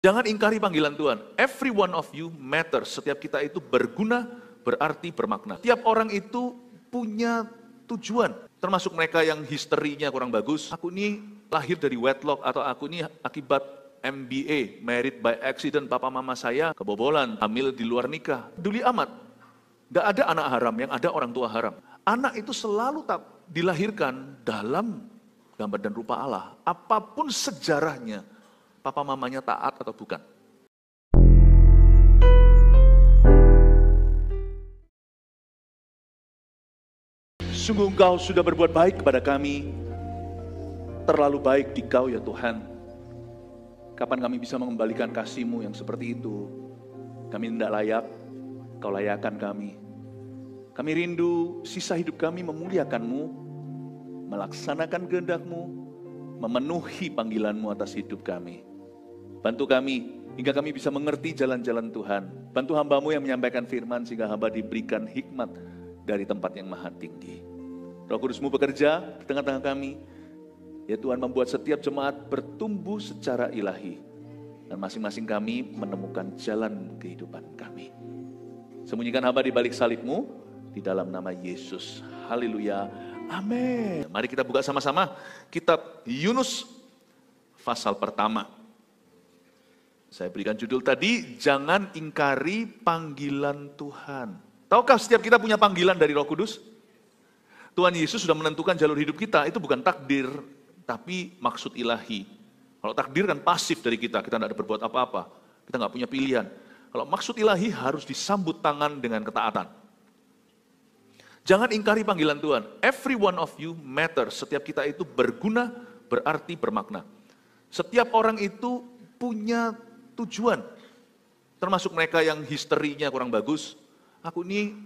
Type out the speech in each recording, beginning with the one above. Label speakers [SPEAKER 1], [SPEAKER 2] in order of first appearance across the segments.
[SPEAKER 1] Jangan ingkari panggilan Tuhan. Every one of you matters. Setiap kita itu berguna, berarti, bermakna. Setiap orang itu punya tujuan. Termasuk mereka yang historinya kurang bagus. Aku ini lahir dari wedlock, atau aku ini akibat MBA, married by accident, papa mama saya kebobolan, hamil di luar nikah. Peduli amat. Gak ada anak haram, yang ada orang tua haram. Anak itu selalu dilahirkan dalam gambar dan rupa Allah. Apapun sejarahnya, papa mamanya taat atau bukan. Sungguh Engkau sudah berbuat baik kepada kami. Terlalu baik di Kau ya Tuhan. Kapan kami bisa mengembalikan kasih-Mu yang seperti itu? Kami tidak layak, Kau layakkan kami. Kami rindu sisa hidup kami memuliakan-Mu, melaksanakan kehendak-Mu, memenuhi panggilan-Mu atas hidup kami. Bantu kami hingga kami bisa mengerti jalan-jalan Tuhan. Bantu hamba-Mu yang menyampaikan firman sehingga hamba diberikan hikmat dari tempat yang maha tinggi. Roh Kudus-Mu bekerja di tengah-tengah kami. Ya Tuhan, membuat setiap jemaat bertumbuh secara ilahi. Dan masing-masing kami menemukan jalan kehidupan kami. Sembunyikan hamba di balik salib-Mu, di dalam nama Yesus. Haleluya. Amin. Mari kita buka sama-sama kitab Yunus pasal pertama. Saya berikan judul tadi, jangan ingkari panggilan Tuhan. Tahukah setiap kita punya panggilan dari Roh Kudus? Tuhan Yesus sudah menentukan jalur hidup kita, itu bukan takdir, tapi maksud ilahi. Kalau takdir kan pasif dari kita tidak ada berbuat apa-apa, kita nggak punya pilihan. Kalau maksud ilahi harus disambut tangan dengan ketaatan. Jangan ingkari panggilan Tuhan. Every one of you matters. Setiap kita itu berguna, berarti, bermakna. Setiap orang itu punya tujuan. Termasuk mereka yang historinya kurang bagus. Aku ini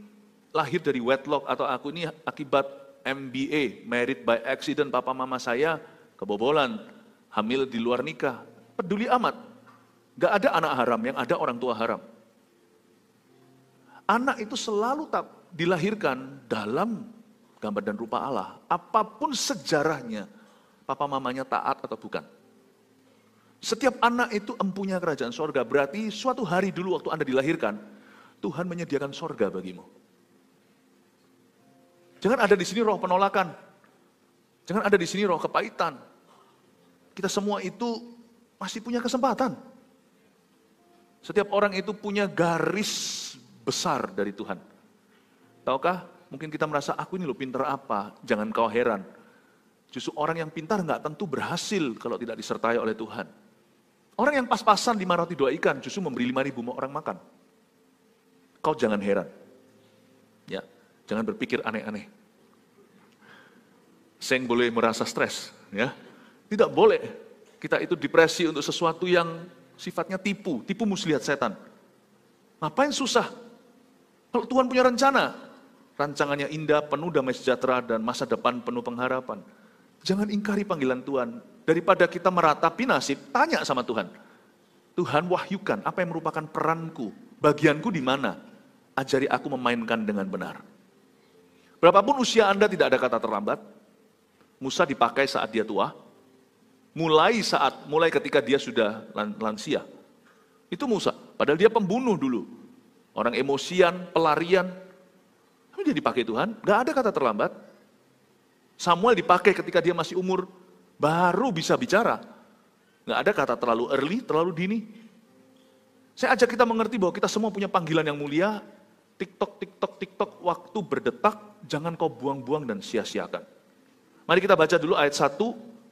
[SPEAKER 1] lahir dari wedlock, atau aku ini akibat MBA, married by accident, papa mama saya kebobolan, hamil di luar nikah. Peduli amat. Gak ada anak haram, yang ada orang tua haram. Anak itu selalu dilahirkan dalam gambar dan rupa Allah. Apapun sejarahnya, papa mamanya taat atau bukan. Setiap anak itu empunya kerajaan sorga. Berarti suatu hari dulu waktu Anda dilahirkan, Tuhan menyediakan sorga bagimu. Jangan ada di sini roh penolakan. Jangan ada di sini roh kepahitan. Kita semua itu masih punya kesempatan. Setiap orang itu punya garis besar dari Tuhan. Tahukah? Mungkin kita merasa, aku ini loh pintar apa? Jangan kau heran. Justru orang yang pintar nggak tentu berhasil kalau tidak disertai oleh Tuhan. Orang yang pas-pasan 5 roti 2 ikan justru memberi 5.000 orang makan. Kau jangan heran. Ya, jangan berpikir aneh-aneh. Seng boleh merasa stres, ya. Tidak boleh. Kita itu depresi untuk sesuatu yang sifatnya tipu muslihat setan. Ngapain susah? Kalau Tuhan punya rencana, rancangannya indah, penuh damai sejahtera dan masa depan penuh pengharapan. Jangan ingkari panggilan Tuhan. Daripada kita meratapi nasib, tanya sama Tuhan. Tuhan, wahyukan apa yang merupakan peranku, bagianku di mana? Ajari aku memainkan dengan benar. Berapapun usia Anda, tidak ada kata terlambat. Musa dipakai saat dia tua. Mulai ketika dia sudah lansia. Itu Musa. Padahal dia pembunuh dulu. Orang emosian, pelarian. Tapi dia dipakai Tuhan. Gak ada kata terlambat. Samuel dipakai ketika dia masih umur baru bisa bicara. Gak ada kata terlalu early, terlalu dini. Saya ajak kita mengerti bahwa kita semua punya panggilan yang mulia. TikTok, waktu berdetak, jangan kau buang-buang dan sia-siakan. Mari kita baca dulu ayat 1,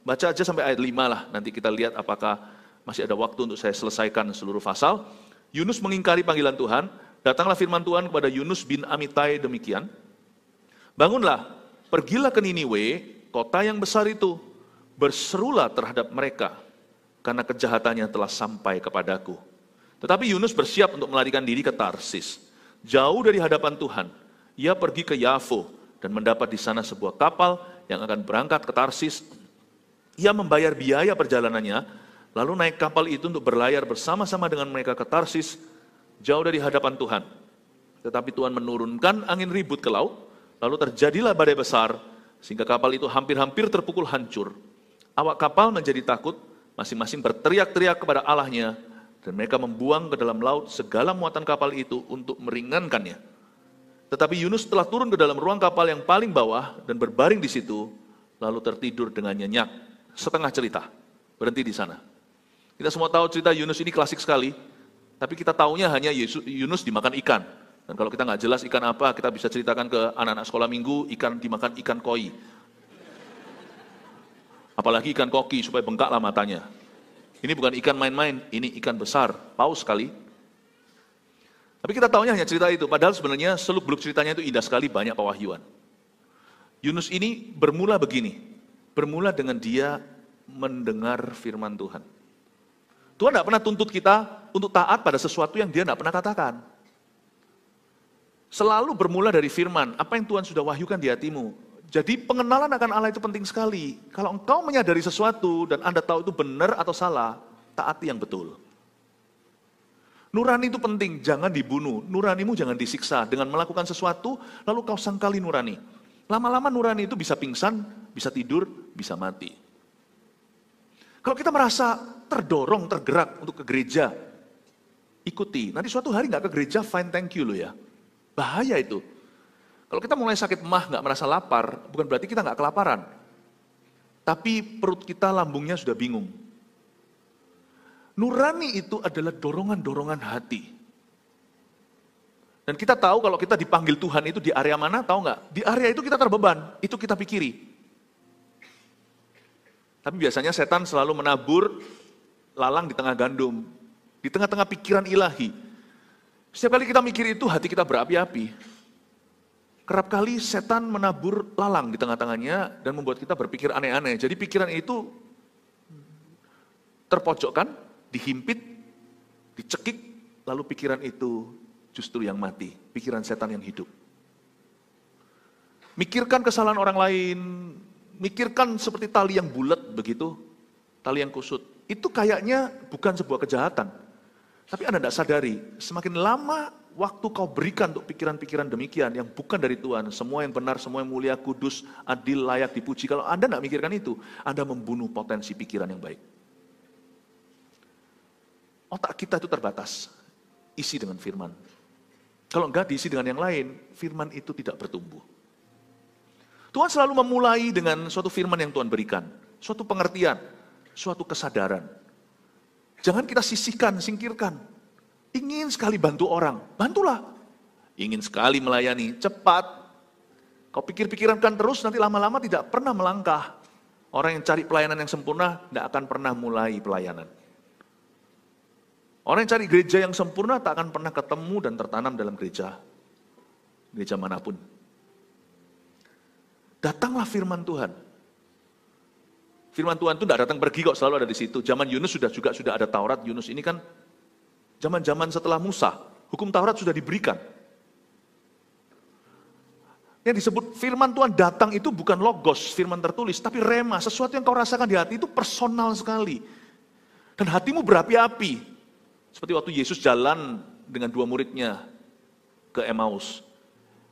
[SPEAKER 1] baca aja sampai ayat 5 lah. Nanti kita lihat apakah masih ada waktu untuk saya selesaikan seluruh pasal. Yunus mengingkari panggilan Tuhan. Datanglah firman Tuhan kepada Yunus bin Amitai demikian. Bangunlah, pergilah ke Niniwe, kota yang besar itu. Berserulah terhadap mereka, karena kejahatannya telah sampai kepadaku. Tetapi Yunus bersiap untuk melarikan diri ke Tarsis. Jauh dari hadapan Tuhan, ia pergi ke Yafo dan mendapat di sana sebuah kapal yang akan berangkat ke Tarsis. Ia membayar biaya perjalanannya, lalu naik kapal itu untuk berlayar bersama-sama dengan mereka ke Tarsis, jauh dari hadapan Tuhan. Tetapi Tuhan menurunkan angin ribut ke laut, lalu terjadilah badai besar, sehingga kapal itu hampir-hampir terpukul hancur. Awak kapal menjadi takut, masing-masing berteriak-teriak kepada Allahnya, Dan mereka membuang ke dalam laut segala muatan kapal itu untuk meringankannya. Tetapi Yunus telah turun ke dalam ruang kapal yang paling bawah dan berbaring di situ, lalu tertidur dengan nyenyak. Setengah cerita, berhenti di sana. Kita semua tahu cerita Yunus ini klasik sekali, tapi kita taunya hanya Yunus dimakan ikan. Dan kalau kita nggak jelas ikan apa, kita bisa ceritakan ke anak-anak sekolah minggu, ikan dimakan ikan koi. Apalagi ikan koki, supaya bengkaklah matanya. Ini bukan ikan main-main, ini ikan besar, paus sekali. Tapi kita tahunya hanya cerita itu, padahal sebenarnya seluk-beluk ceritanya itu indah sekali, banyak pewahyuan. Yunus ini bermula begini, bermula dengan dia mendengar firman Tuhan. Tuhan tidak pernah tuntut kita untuk taat pada sesuatu yang dia tidak pernah katakan. Selalu bermula dari firman, apa yang Tuhan sudah wahyukan di hatimu. Jadi pengenalan akan Allah itu penting sekali. Kalau engkau menyadari sesuatu dan Anda tahu itu benar atau salah, taati yang betul. Nurani itu penting, jangan dibunuh. Nuranimu jangan disiksa dengan melakukan sesuatu, lalu kau sangkali nurani. Lama-lama nurani itu bisa pingsan, bisa tidur, bisa mati. Kalau kita merasa terdorong, tergerak untuk ke gereja, ikuti. Nanti suatu hari nggak ke gereja, fine thank you loh ya. Bahaya itu. Kalau kita mulai sakit emah, nggak merasa lapar, bukan berarti kita nggak kelaparan. Tapi perut kita, lambungnya sudah bingung. Nurani itu adalah dorongan-dorongan hati. Dan kita tahu kalau kita dipanggil Tuhan itu di area mana, tahu nggak? Di area itu kita terbeban, itu kita pikiri. Tapi biasanya setan selalu menabur lalang di tengah gandum, di tengah-tengah pikiran ilahi. Setiap kali kita mikir itu, hati kita berapi-api. Kerap kali setan menabur lalang di tengah-tengahnya dan membuat kita berpikir aneh-aneh. Jadi pikiran itu terpojokkan, dihimpit, dicekik, lalu pikiran itu justru yang mati. Pikiran setan yang hidup. Mikirkan kesalahan orang lain, mikirkan seperti tali yang bulat begitu, tali yang kusut. Itu kayaknya bukan sebuah kejahatan. Tapi Anda tidak sadari, semakin lama waktu kau berikan untuk pikiran-pikiran demikian yang bukan dari Tuhan, semua yang benar, semua yang mulia, kudus, adil, layak dipuji. Kalau Anda tidak mikirkan itu, Anda membunuh potensi pikiran yang baik. Otak kita itu terbatas, isi dengan firman. Kalau enggak diisi dengan yang lain, firman itu tidak bertumbuh. Tuhan selalu memulai dengan suatu firman yang Tuhan berikan, suatu pengertian, suatu kesadaran. Jangan kita sisihkan, singkirkan. Ingin sekali bantu orang, bantulah. Ingin sekali melayani, cepat. Kau pikir-pikirkan terus, nanti lama-lama tidak pernah melangkah. Orang yang cari pelayanan yang sempurna, tidak akan pernah mulai pelayanan. Orang yang cari gereja yang sempurna, tak akan pernah ketemu dan tertanam dalam gereja. Gereja manapun. Datanglah firman Tuhan. Firman Tuhan itu tidak datang pergi kok, selalu ada di situ. Zaman Yunus sudah ada Taurat. Yunus ini kan zaman-zaman setelah Musa, hukum Taurat sudah diberikan. Yang disebut firman Tuhan datang itu bukan logos, firman tertulis, tapi rema, sesuatu yang kau rasakan di hati itu personal sekali. Dan hatimu berapi-api. Seperti waktu Yesus jalan dengan dua muridnya ke Emmaus.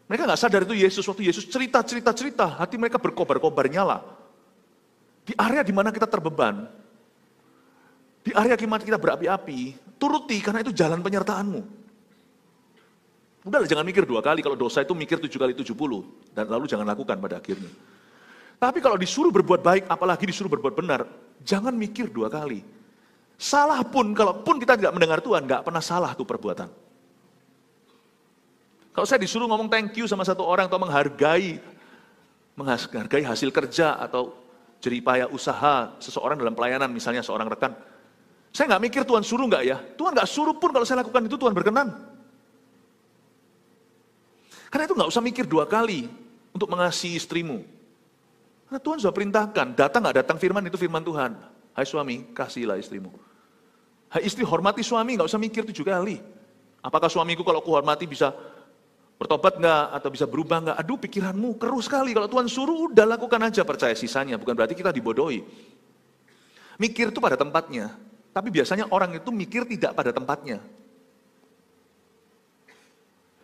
[SPEAKER 1] Mereka nggak sadar itu Yesus, waktu Yesus cerita, hati mereka berkobar-kobar nyala. Di area di mana kita terbeban, di area di mana kita berapi-api, turuti karena itu jalan penyertaanmu. Udahlah jangan mikir dua kali, kalau dosa itu mikir 7 kali 70, dan lalu jangan lakukan pada akhirnya. Tapi kalau disuruh berbuat baik, apalagi disuruh berbuat benar, jangan mikir dua kali. Salah pun, kalaupun kita tidak mendengar Tuhan, nggak pernah salah tuh perbuatan. Kalau saya disuruh ngomong thank you sama satu orang, atau menghargai hasil kerja, atau jeripaya usaha seseorang dalam pelayanan, misalnya seorang rekan, saya nggak mikir Tuhan suruh nggak ya? Tuhan nggak suruh pun kalau saya lakukan itu Tuhan berkenan. Karena itu nggak usah mikir dua kali untuk mengasihi istrimu. Karena Tuhan sudah perintahkan, datang nggak datang firman itu firman Tuhan. Hai suami, kasihilah istrimu. Hai istri, hormati suami, nggak usah mikir 7 kali. Apakah suamiku kalau kuhormati bisa bertobat nggak atau bisa berubah nggak? Aduh, pikiranmu keruh sekali. Kalau Tuhan suruh, udah lakukan aja, percaya sisanya. Bukan berarti kita dibodohi. Mikir itu pada tempatnya. Tapi biasanya orang itu mikir tidak pada tempatnya.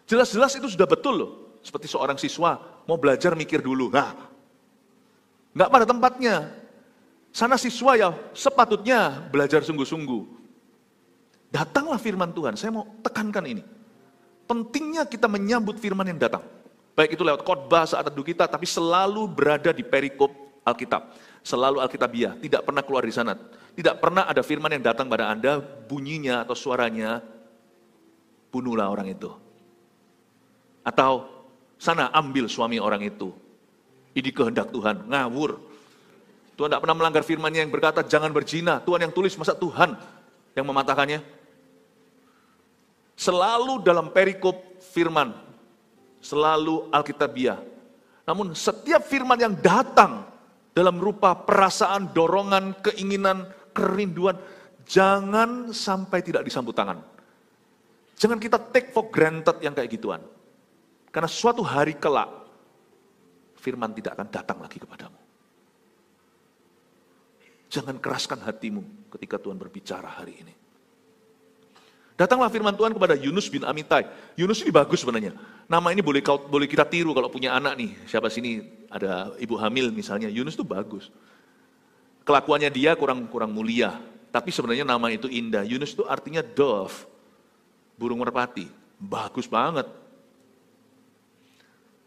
[SPEAKER 1] Jelas-jelas itu sudah betul loh. Seperti seorang siswa mau belajar mikir dulu. Nah, nggak pada tempatnya. Sana siswa ya sepatutnya belajar sungguh-sungguh. Datanglah firman Tuhan, saya mau tekankan ini. Pentingnya kita menyambut firman yang datang. Baik itu lewat khotbah saat teduh kita, tapi selalu berada di perikop Alkitab. Selalu Alkitabiah, tidak pernah keluar di sana. Tidak pernah ada firman yang datang pada Anda, bunyinya atau suaranya, bunuhlah orang itu. Atau, sana ambil suami orang itu. Ini kehendak Tuhan, ngawur. Tuhan tidak pernah melanggar firman-Nya yang berkata, jangan berzina. Tuhan yang tulis, masa Tuhan yang mematahkannya? Selalu dalam perikop firman, selalu Alkitabiah. Namun setiap firman yang datang dalam rupa perasaan, dorongan, keinginan, kerinduan, jangan sampai tidak disambut tangan. Jangan kita take for granted yang kayak gituan. Karena suatu hari kelak, firman tidak akan datang lagi kepadamu. Jangan keraskan hatimu ketika Tuhan berbicara hari ini. Datanglah firman Tuhan kepada Yunus bin Amitai. Yunus ini bagus sebenarnya. Nama ini boleh kita tiru kalau punya anak nih. Siapa sini ada ibu hamil misalnya. Yunus itu bagus. Kelakuannya dia kurang mulia. Tapi sebenarnya nama itu indah. Yunus itu artinya dove. Burung merpati. Bagus banget.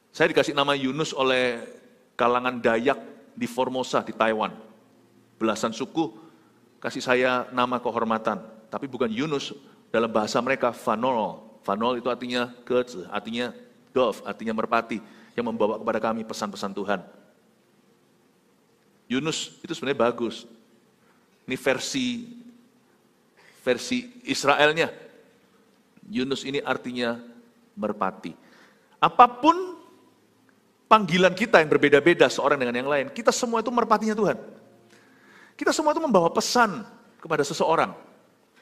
[SPEAKER 1] Saya dikasih nama Yunus oleh kalangan Dayak di Formosa di Taiwan. Belasan suku kasih saya nama kehormatan. Tapi bukan Yunus. Dalam bahasa mereka, Vanol. Vanol itu artinya kece, artinya dove, artinya merpati. Yang membawa kepada kami pesan-pesan Tuhan. Yunus itu sebenarnya bagus. Ini versi Israelnya. Yunus ini artinya merpati. Apapun panggilan kita yang berbeda-beda seorang dengan yang lain, kita semua itu merpatinya Tuhan. Kita semua itu membawa pesan kepada seseorang.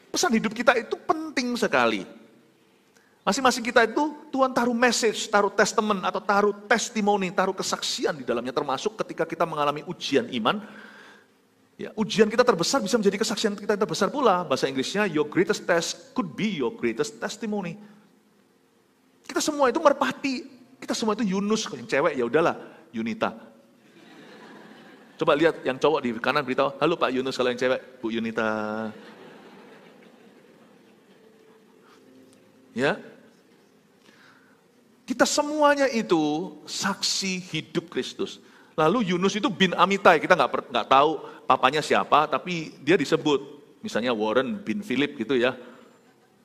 [SPEAKER 1] Pesan hidup kita itu penting sekali. Masing-masing kita itu Tuhan taruh message, taruh testament, atau taruh testimoni, taruh kesaksian di dalamnya, termasuk ketika kita mengalami ujian iman. Ya, ujian kita terbesar bisa menjadi kesaksian kita yang terbesar pula. Bahasa Inggrisnya, your greatest test could be your greatest testimony. Kita semua itu merpati, kita semua itu Yunus. Yang cewek ya udahlah, Yunita. Coba lihat yang cowok di kanan beritahu, halo Pak Yunus, kalau yang cewek, Bu Yunita. Ya, kita semuanya itu saksi hidup Kristus. Lalu Yunus itu bin Amitai, kita nggak tahu papanya siapa, tapi dia disebut, misalnya Warren bin Philip gitu ya.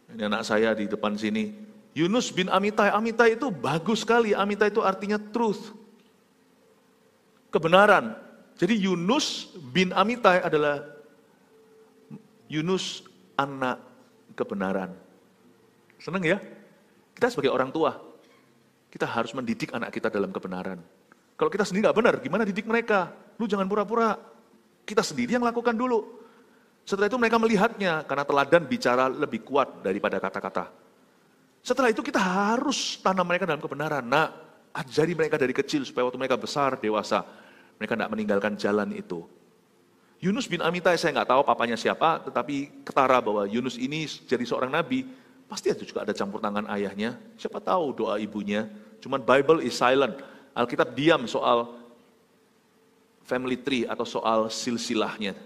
[SPEAKER 1] Ini anak saya di depan sini. Yunus bin Amitai, Amitai itu bagus sekali. Amitai itu artinya truth, kebenaran. Jadi Yunus bin Amitai adalah Yunus anak kebenaran. Senang ya? Kita sebagai orang tua, kita harus mendidik anak kita dalam kebenaran. Kalau kita sendiri nggak benar, gimana didik mereka? Lu jangan pura-pura. Kita sendiri yang lakukan dulu. Setelah itu mereka melihatnya, karena teladan bicara lebih kuat daripada kata-kata. Setelah itu kita harus tanam mereka dalam kebenaran. Nah, ajari mereka dari kecil, supaya waktu mereka besar, dewasa, mereka tidak meninggalkan jalan itu. Yunus bin Amitai, saya nggak tahu papanya siapa, tetapi ketara bahwa Yunus ini jadi seorang nabi. Pasti itu juga ada campur tangan ayahnya, siapa tahu doa ibunya. Cuman Bible is silent, Alkitab diam soal family tree atau soal silsilahnya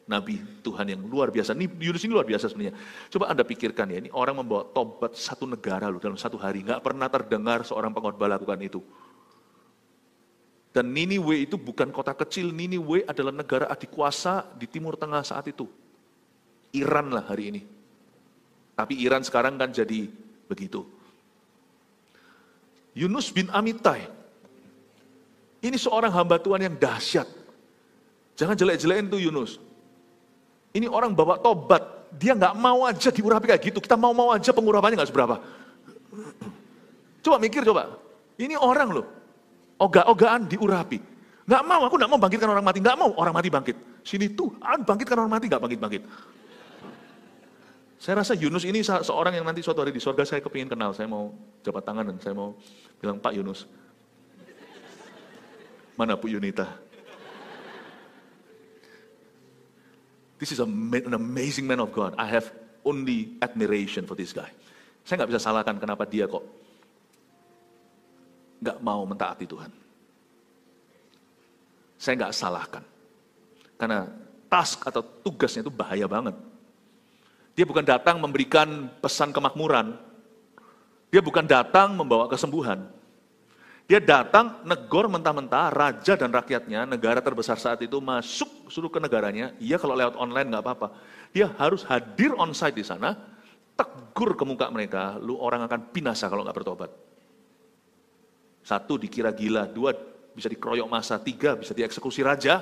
[SPEAKER 1] Nabi Tuhan yang luar biasa. Ini Yunus ini luar biasa sebenarnya. Coba Anda pikirkan ya, ini orang membawa tobat satu negara loh dalam satu hari. Nggak pernah terdengar seorang pengkhotbah lakukan itu. Dan Niniwe itu bukan kota kecil, Niniwe adalah negara adikuasa di Timur Tengah saat itu. Iran lah hari ini. Tapi Iran sekarang kan jadi begitu. Yunus bin Amitai. Ini seorang hamba Tuhan yang dahsyat. Jangan jelek-jelekin tuh Yunus. Ini orang bawa tobat. Dia nggak mau aja diurapi kayak gitu. Kita mau aja pengurapannya nggak seberapa. Coba mikir coba. Ini orang loh. Ogah-ogahan diurapi. Nggak mau, aku nggak mau bangkitkan orang mati. Nggak mau orang mati bangkit. Sini Tuhan bangkitkan orang mati, nggak bangkit-bangkit. Saya rasa Yunus ini seorang yang nanti suatu hari di surga saya kepingin kenal. Saya mau jabat tangan dan saya mau bilang, Pak Yunus. Mana Bu Yunita? This is an amazing man of God. I have only admiration for this guy. Saya nggak bisa salahkan kenapa dia kok nggak mau mentaati Tuhan. Saya nggak salahkan. Karena task atau tugasnya itu bahaya banget. Dia bukan datang memberikan pesan kemakmuran. Dia bukan datang membawa kesembuhan. Dia datang negor mentah-mentah, raja dan rakyatnya, negara terbesar saat itu masuk suruh ke negaranya. Iya kalau lewat online nggak apa-apa. Dia harus hadir on-site di sana, tegur ke muka mereka, lu orang akan binasa kalau nggak bertobat. 1, dikira gila. 2, bisa dikeroyok massa. 3, bisa dieksekusi raja.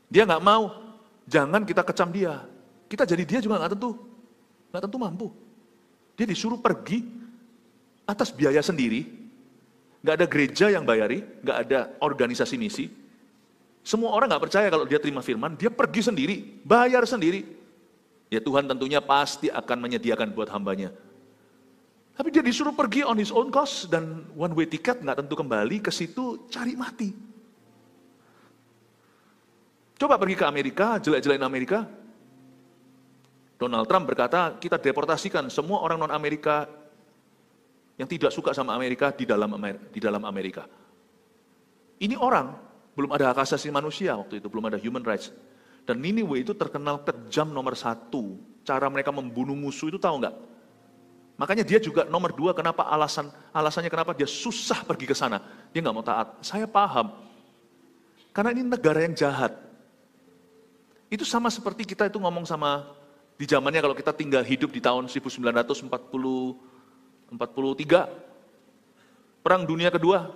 [SPEAKER 1] Dia nggak mau. Jangan kita kecam dia. Kita jadi dia juga nggak tentu mampu. Dia disuruh pergi atas biaya sendiri. Nggak ada gereja yang bayari, nggak ada organisasi misi. Semua orang nggak percaya kalau dia terima firman, dia pergi sendiri, bayar sendiri. Ya Tuhan tentunya pasti akan menyediakan buat hambanya. Tapi dia disuruh pergi on his own cost dan one way ticket, nggak tentu kembali ke situ, cari mati. Coba pergi ke Amerika, jelek-jelekin Amerika. Donald Trump berkata, kita deportasikan semua orang non-Amerika yang tidak suka sama Amerika di dalam Amerika. Ini orang, belum ada hak asasi manusia waktu itu, belum ada human rights. Dan Niniwe itu terkenal kejam nomor 1. Cara mereka membunuh musuh itu tahu nggak? Makanya dia juga nomor 2, kenapa alasannya kenapa dia susah pergi ke sana. Dia nggak mau taat. Saya paham. Karena ini negara yang jahat. Itu sama seperti kita itu ngomong sama, di zamannya kalau kita tinggal hidup di tahun 1943, Perang Dunia Kedua,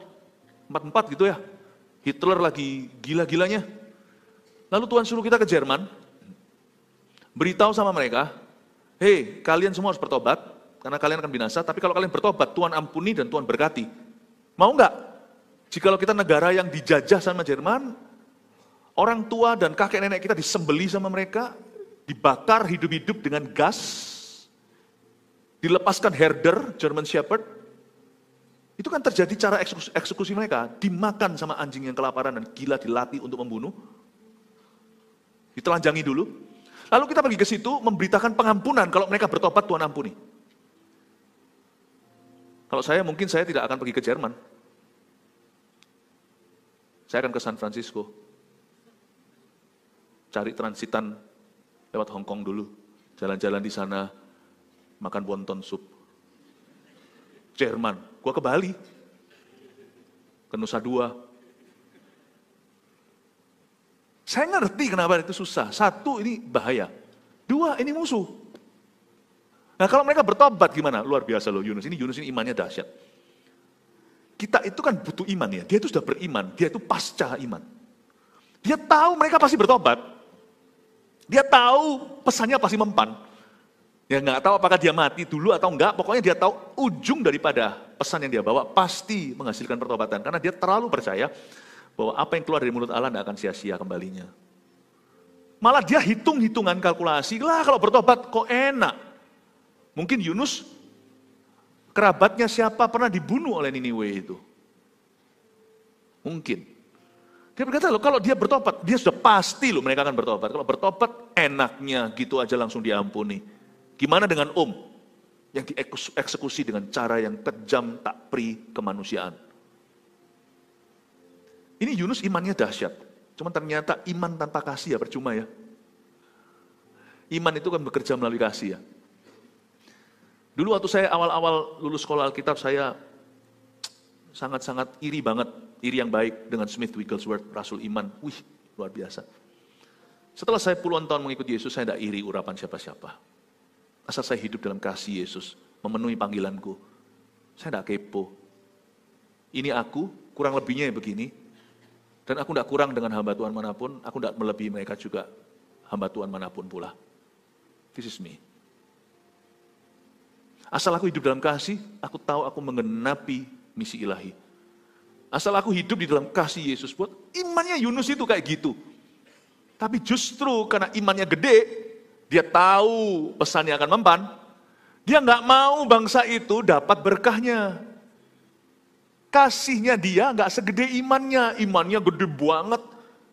[SPEAKER 1] 44 gitu ya. Hitler lagi gila-gilanya. Lalu Tuhan suruh kita ke Jerman, beritahu sama mereka, hei kalian semua harus bertobat, karena kalian akan binasa, tapi kalau kalian bertobat, Tuhan ampuni dan Tuhan berkati. Mau nggak? Jikalau kita negara yang dijajah sama Jerman, orang tua dan kakek nenek kita disembeli sama mereka, dibakar hidup-hidup dengan gas, dilepaskan herder, German Shepherd, itu kan terjadi cara eksekusi mereka, dimakan sama anjing yang kelaparan dan gila dilatih untuk membunuh, ditelanjangi dulu. Lalu kita pergi ke situ memberitakan pengampunan, kalau mereka bertobat Tuhan ampuni. Kalau saya mungkin saya tidak akan pergi ke Jerman. Saya akan ke San Francisco. Cari transitan lewat Hong Kong dulu. Jalan-jalan di sana, makan wonton sup. Jerman, gua ke Bali. Ke Nusa Dua. Saya ngerti kenapa itu susah. 1, ini bahaya. 2, ini musuh. Nah kalau mereka bertobat gimana? Luar biasa loh Yunus. Ini imannya dahsyat. Kita itu kan butuh iman ya. Dia itu sudah beriman. Dia itu pasca iman. Dia tahu mereka pasti bertobat. Dia tahu pesannya pasti mempan. Ya nggak tahu apakah dia mati dulu atau enggak. Pokoknya dia tahu ujung daripada pesan yang dia bawa pasti menghasilkan pertobatan. Karena dia terlalu percaya bahwa apa yang keluar dari mulut Allah tidak akan sia-sia kembalinya. Malah dia hitung-hitungan kalkulasi, lah kalau bertobat kok enak. Mungkin Yunus, kerabatnya siapa pernah dibunuh oleh Niniwe itu. Mungkin. Dia berkata loh, kalau dia bertobat, dia sudah pasti loh mereka akan bertobat. Kalau bertobat enaknya gitu aja langsung diampuni. Gimana dengan yang dieksekusi dengan cara yang kejam tak pri kemanusiaan. Ini Yunus imannya dahsyat. Cuma ternyata iman tanpa kasih ya percuma ya. Iman itu kan bekerja melalui kasih ya. Dulu waktu saya awal-awal lulus sekolah Alkitab, saya sangat-sangat iri banget. Iri yang baik dengan Smith Wigglesworth, Rasul Iman. Wih, luar biasa. Setelah saya puluhan tahun mengikuti Yesus, saya tidak iri urapan siapa-siapa. Asal saya hidup dalam kasih Yesus, memenuhi panggilanku. Saya tidak kepo. Ini aku, kurang lebihnya begini. Dan aku tidak kurang dengan hamba Tuhan manapun, aku tidak melebihi mereka juga hamba Tuhan manapun pula. This is me. Asal aku hidup dalam kasih, aku tahu aku menggenapi misi ilahi. Asal aku hidup di dalam kasih Yesus, buat imannya Yunus itu kayak gitu. Tapi justru karena imannya gede, dia tahu pesannya akan mempan, dia nggak mau bangsa itu dapat berkahnya. Kasihnya dia nggak segede imannya gede banget,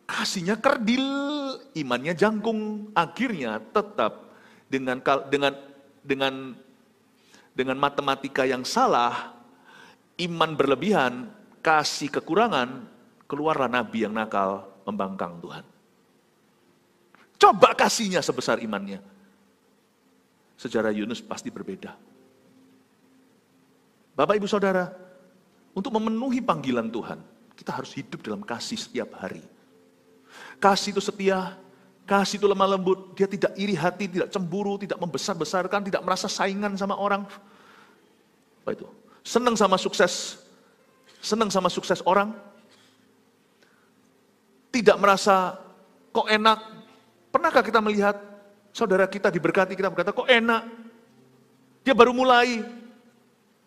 [SPEAKER 1] kasihnya kerdil, imannya jangkung. Akhirnya tetap dengan matematika yang salah, iman berlebihan, kasih kekurangan, keluarlah nabi yang nakal membangkang Tuhan. Coba kasihnya sebesar imannya. sejarah Yunus pasti berbeda. Bapak, Ibu, Saudara, untuk memenuhi panggilan Tuhan, kita harus hidup dalam kasih setiap hari. Kasih itu setia, kasih itu lemah lembut, dia tidak iri hati, tidak cemburu, tidak membesar-besarkan, tidak merasa saingan sama orang. Apa itu? Senang sama sukses orang. Tidak merasa kok enak. Pernahkah kita melihat saudara kita diberkati, kita berkata kok enak. Dia baru mulai,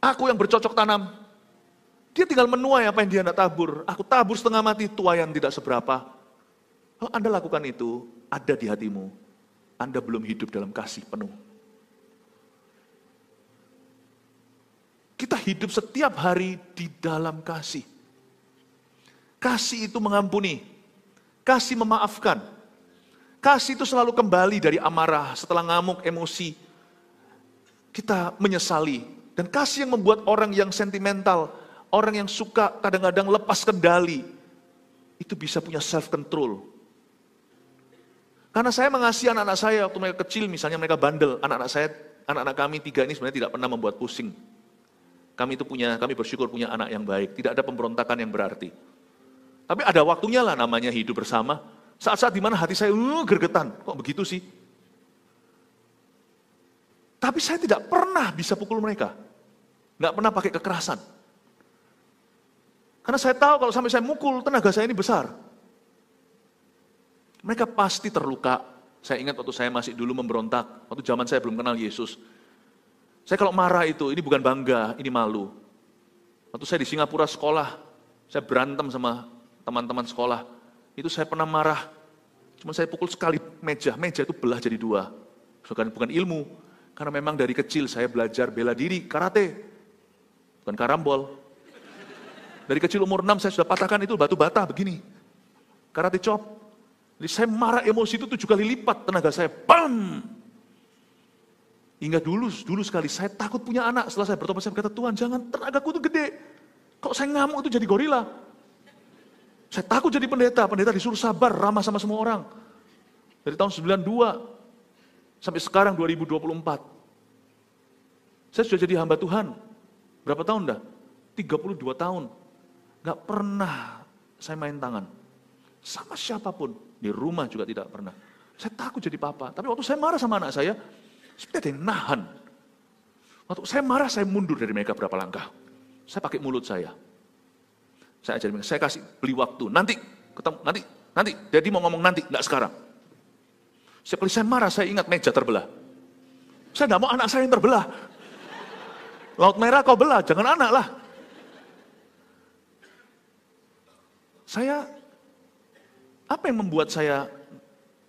[SPEAKER 1] aku yang bercocok tanam. Dia tinggal menuai apa yang dia nak tabur. Aku tabur setengah mati, tuaian tidak seberapa. Kalau Anda lakukan itu, ada di hatimu. Anda belum hidup dalam kasih penuh. Kita hidup setiap hari di dalam kasih. Kasih itu mengampuni. Kasih memaafkan. Kasih itu selalu kembali dari amarah, setelah ngamuk, emosi. Kita menyesali. Dan kasih yang membuat orang yang sentimental, orang yang suka kadang-kadang lepas kendali, itu bisa punya self-control. Karena saya mengasihi anak-anak saya waktu mereka kecil, misalnya mereka bandel. Anak-anak kami 3 ini sebenarnya tidak pernah membuat pusing. Kami bersyukur punya anak yang baik, tidak ada pemberontakan yang berarti. Tapi ada waktunya lah namanya hidup bersama. Saat-saat dimana hati saya gergetan, kok begitu sih? Tapi saya tidak pernah bisa pukul mereka. Nggak pernah pakai kekerasan. Karena saya tahu kalau sampai saya mukul, tenaga saya ini besar. Mereka pasti terluka. Saya ingat waktu saya masih dulu memberontak, waktu zaman saya belum kenal Yesus. Saya kalau marah itu, ini bukan bangga, ini malu. Waktu saya di Singapura sekolah, saya berantem sama teman-teman sekolah. Itu saya pernah marah, cuma saya pukul sekali meja itu belah jadi 2. Bukan ilmu, karena memang dari kecil saya belajar bela diri, karate, bukan karambol. Dari kecil umur 6 saya sudah patahkan itu batu bata begini, karate chop. Jadi saya marah emosi itu 7 kali lipat tenaga saya, bam! Hingga dulu sekali saya takut punya anak. Setelah saya bertobat saya berkata, Tuhan jangan, tenagaku itu gede. Kalau saya ngamuk itu jadi gorila. Saya takut jadi pendeta disuruh sabar, ramah sama semua orang. Dari tahun 92 sampai sekarang 2024. Saya sudah jadi hamba Tuhan. Berapa tahun dah? 32 tahun. Gak pernah saya main tangan. Sama siapapun. Di rumah juga tidak pernah. Saya takut jadi papa. Tapi waktu saya marah sama anak saya, seperti ada yang nahan. Waktu saya marah, saya mundur dari mereka berapa langkah. Saya pakai mulut saya. Saya ajarin mereka, saya kasih beli waktu. Nanti, ketemu, nanti. Daddy mau ngomong nanti, enggak sekarang. Setiap kali saya marah, saya ingat meja terbelah. Saya enggak mau anak saya yang terbelah. Laut merah kau belah, jangan anak lah. Apa yang membuat saya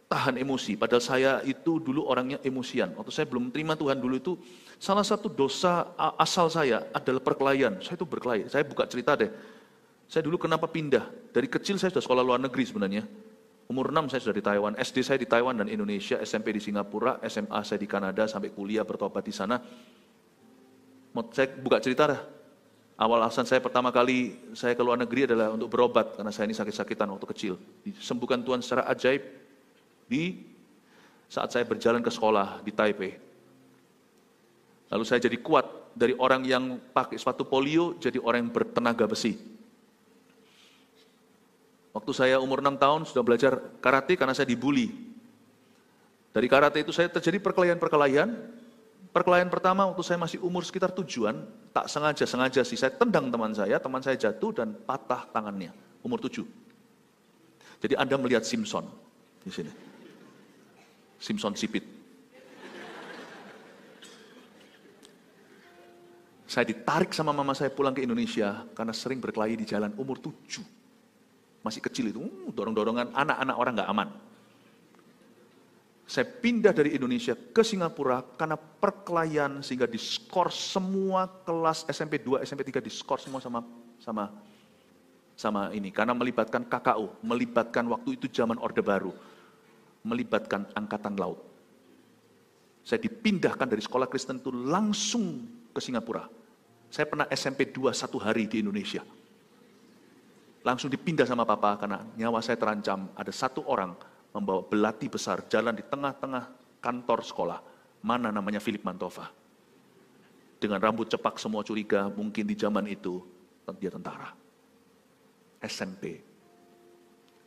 [SPEAKER 1] tahan emosi? Padahal saya itu dulu orangnya emosian. Waktu saya belum terima Tuhan dulu itu, salah satu dosa asal saya adalah perkelahian. Saya itu berkelahi. Saya buka cerita deh. Saya dulu kenapa pindah? Dari kecil saya sudah sekolah luar negeri sebenarnya. Umur 6 saya sudah di Taiwan. SD saya di Taiwan dan Indonesia, SMP di Singapura, SMA saya di Kanada, sampai kuliah bertobat di sana. Saya buka cerita dah. Awal alasan saya pertama kali saya ke luar negeri adalah untuk berobat, karena saya ini sakit-sakitan waktu kecil. Disembuhkan Tuhan secara ajaib di saat saya berjalan ke sekolah di Taipei. Lalu saya jadi kuat, dari orang yang pakai sepatu polio, jadi orang yang bertenaga besi. Waktu saya umur 6 tahun sudah belajar karate karena saya dibully. Dari karate itu saya terjadi perkelahian. Perkelahian pertama waktu saya masih umur sekitar 7-an, tak sengaja sih, saya tendang teman saya jatuh dan patah tangannya, umur 7. Jadi Anda melihat Simpson di sini. Simpson sipit. Saya ditarik sama mama saya pulang ke Indonesia karena sering berkelahi di jalan umur 7. Masih kecil itu, dorong-dorongan anak-anak orang gak aman. Saya pindah dari Indonesia ke Singapura karena perkelahian sehingga diskor semua kelas SMP 2, SMP 3 diskor semua sama ini. Karena melibatkan KKU, melibatkan waktu itu zaman Orde Baru, melibatkan Angkatan Laut. Saya dipindahkan dari sekolah Kristen itu langsung ke Singapura. Saya pernah SMP 2 1 hari di Indonesia. Langsung dipindah sama papa karena nyawa saya terancam. Ada satu orang membawa belati besar, jalan di tengah-tengah kantor sekolah. mana namanya Philip Mantova. Dengan rambut cepak semua curiga, mungkin di zaman itu dia tentara. SMP.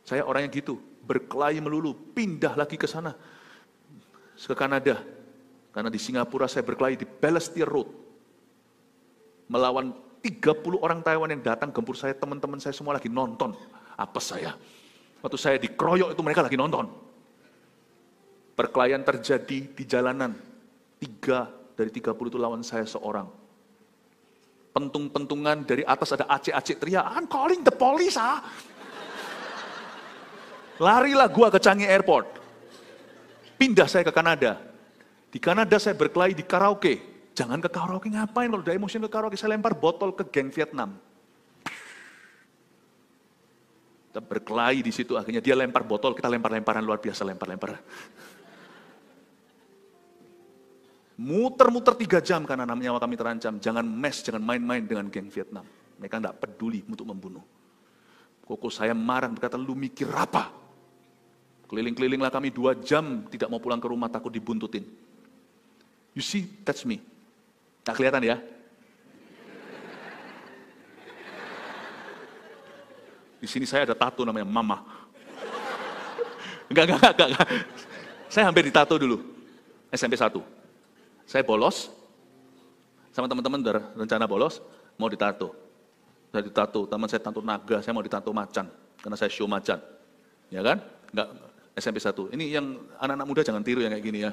[SPEAKER 1] Saya orang yang gitu, berkelahi melulu, pindah lagi ke sana, ke Kanada. Karena di Singapura saya berkelahi di Balestier Road. Melawan 30 orang Taiwan yang datang gempur saya, teman-teman saya semua lagi nonton. Apa saya? Waktu saya dikeroyok itu mereka lagi nonton. Perkelahian terjadi di jalanan. 3 dari 30 itu lawan saya seorang. Pentung-pentungan dari atas ada acik-acik teriak, "I'm calling the police, ah." Larilah gua ke Changi Airport. Pindah saya ke Kanada. Di Kanada saya berkelahi di karaoke. Jangan ke karaoke, ngapain kalau udah emosi ke karaoke? Saya lempar botol ke geng Vietnam. Kita berkelahi di situ, akhirnya dia lempar botol, kita lempar-lemparan luar biasa, lempar-lempar. Muter-muter 3 jam karena nyawa kami terancam. Jangan mess, jangan main-main dengan geng Vietnam. Mereka tidak peduli untuk membunuh. Koko saya marah, berkata, "Lu mikir apa?" Keliling-kelilinglah kami 2 jam, tidak mau pulang ke rumah, takut dibuntutin. You see, that's me. Tak kelihatan ya? Di sini saya ada tato namanya Mama. Enggak. Saya hampir ditato dulu, SMP 1. Saya bolos, sama teman-teman rencana bolos, mau ditato. Saya ditato, teman saya tato naga, saya mau ditato macan, karena saya show macan. Ya kan? Enggak, SMP 1. Ini yang anak-anak muda jangan tiru yang kayak gini ya.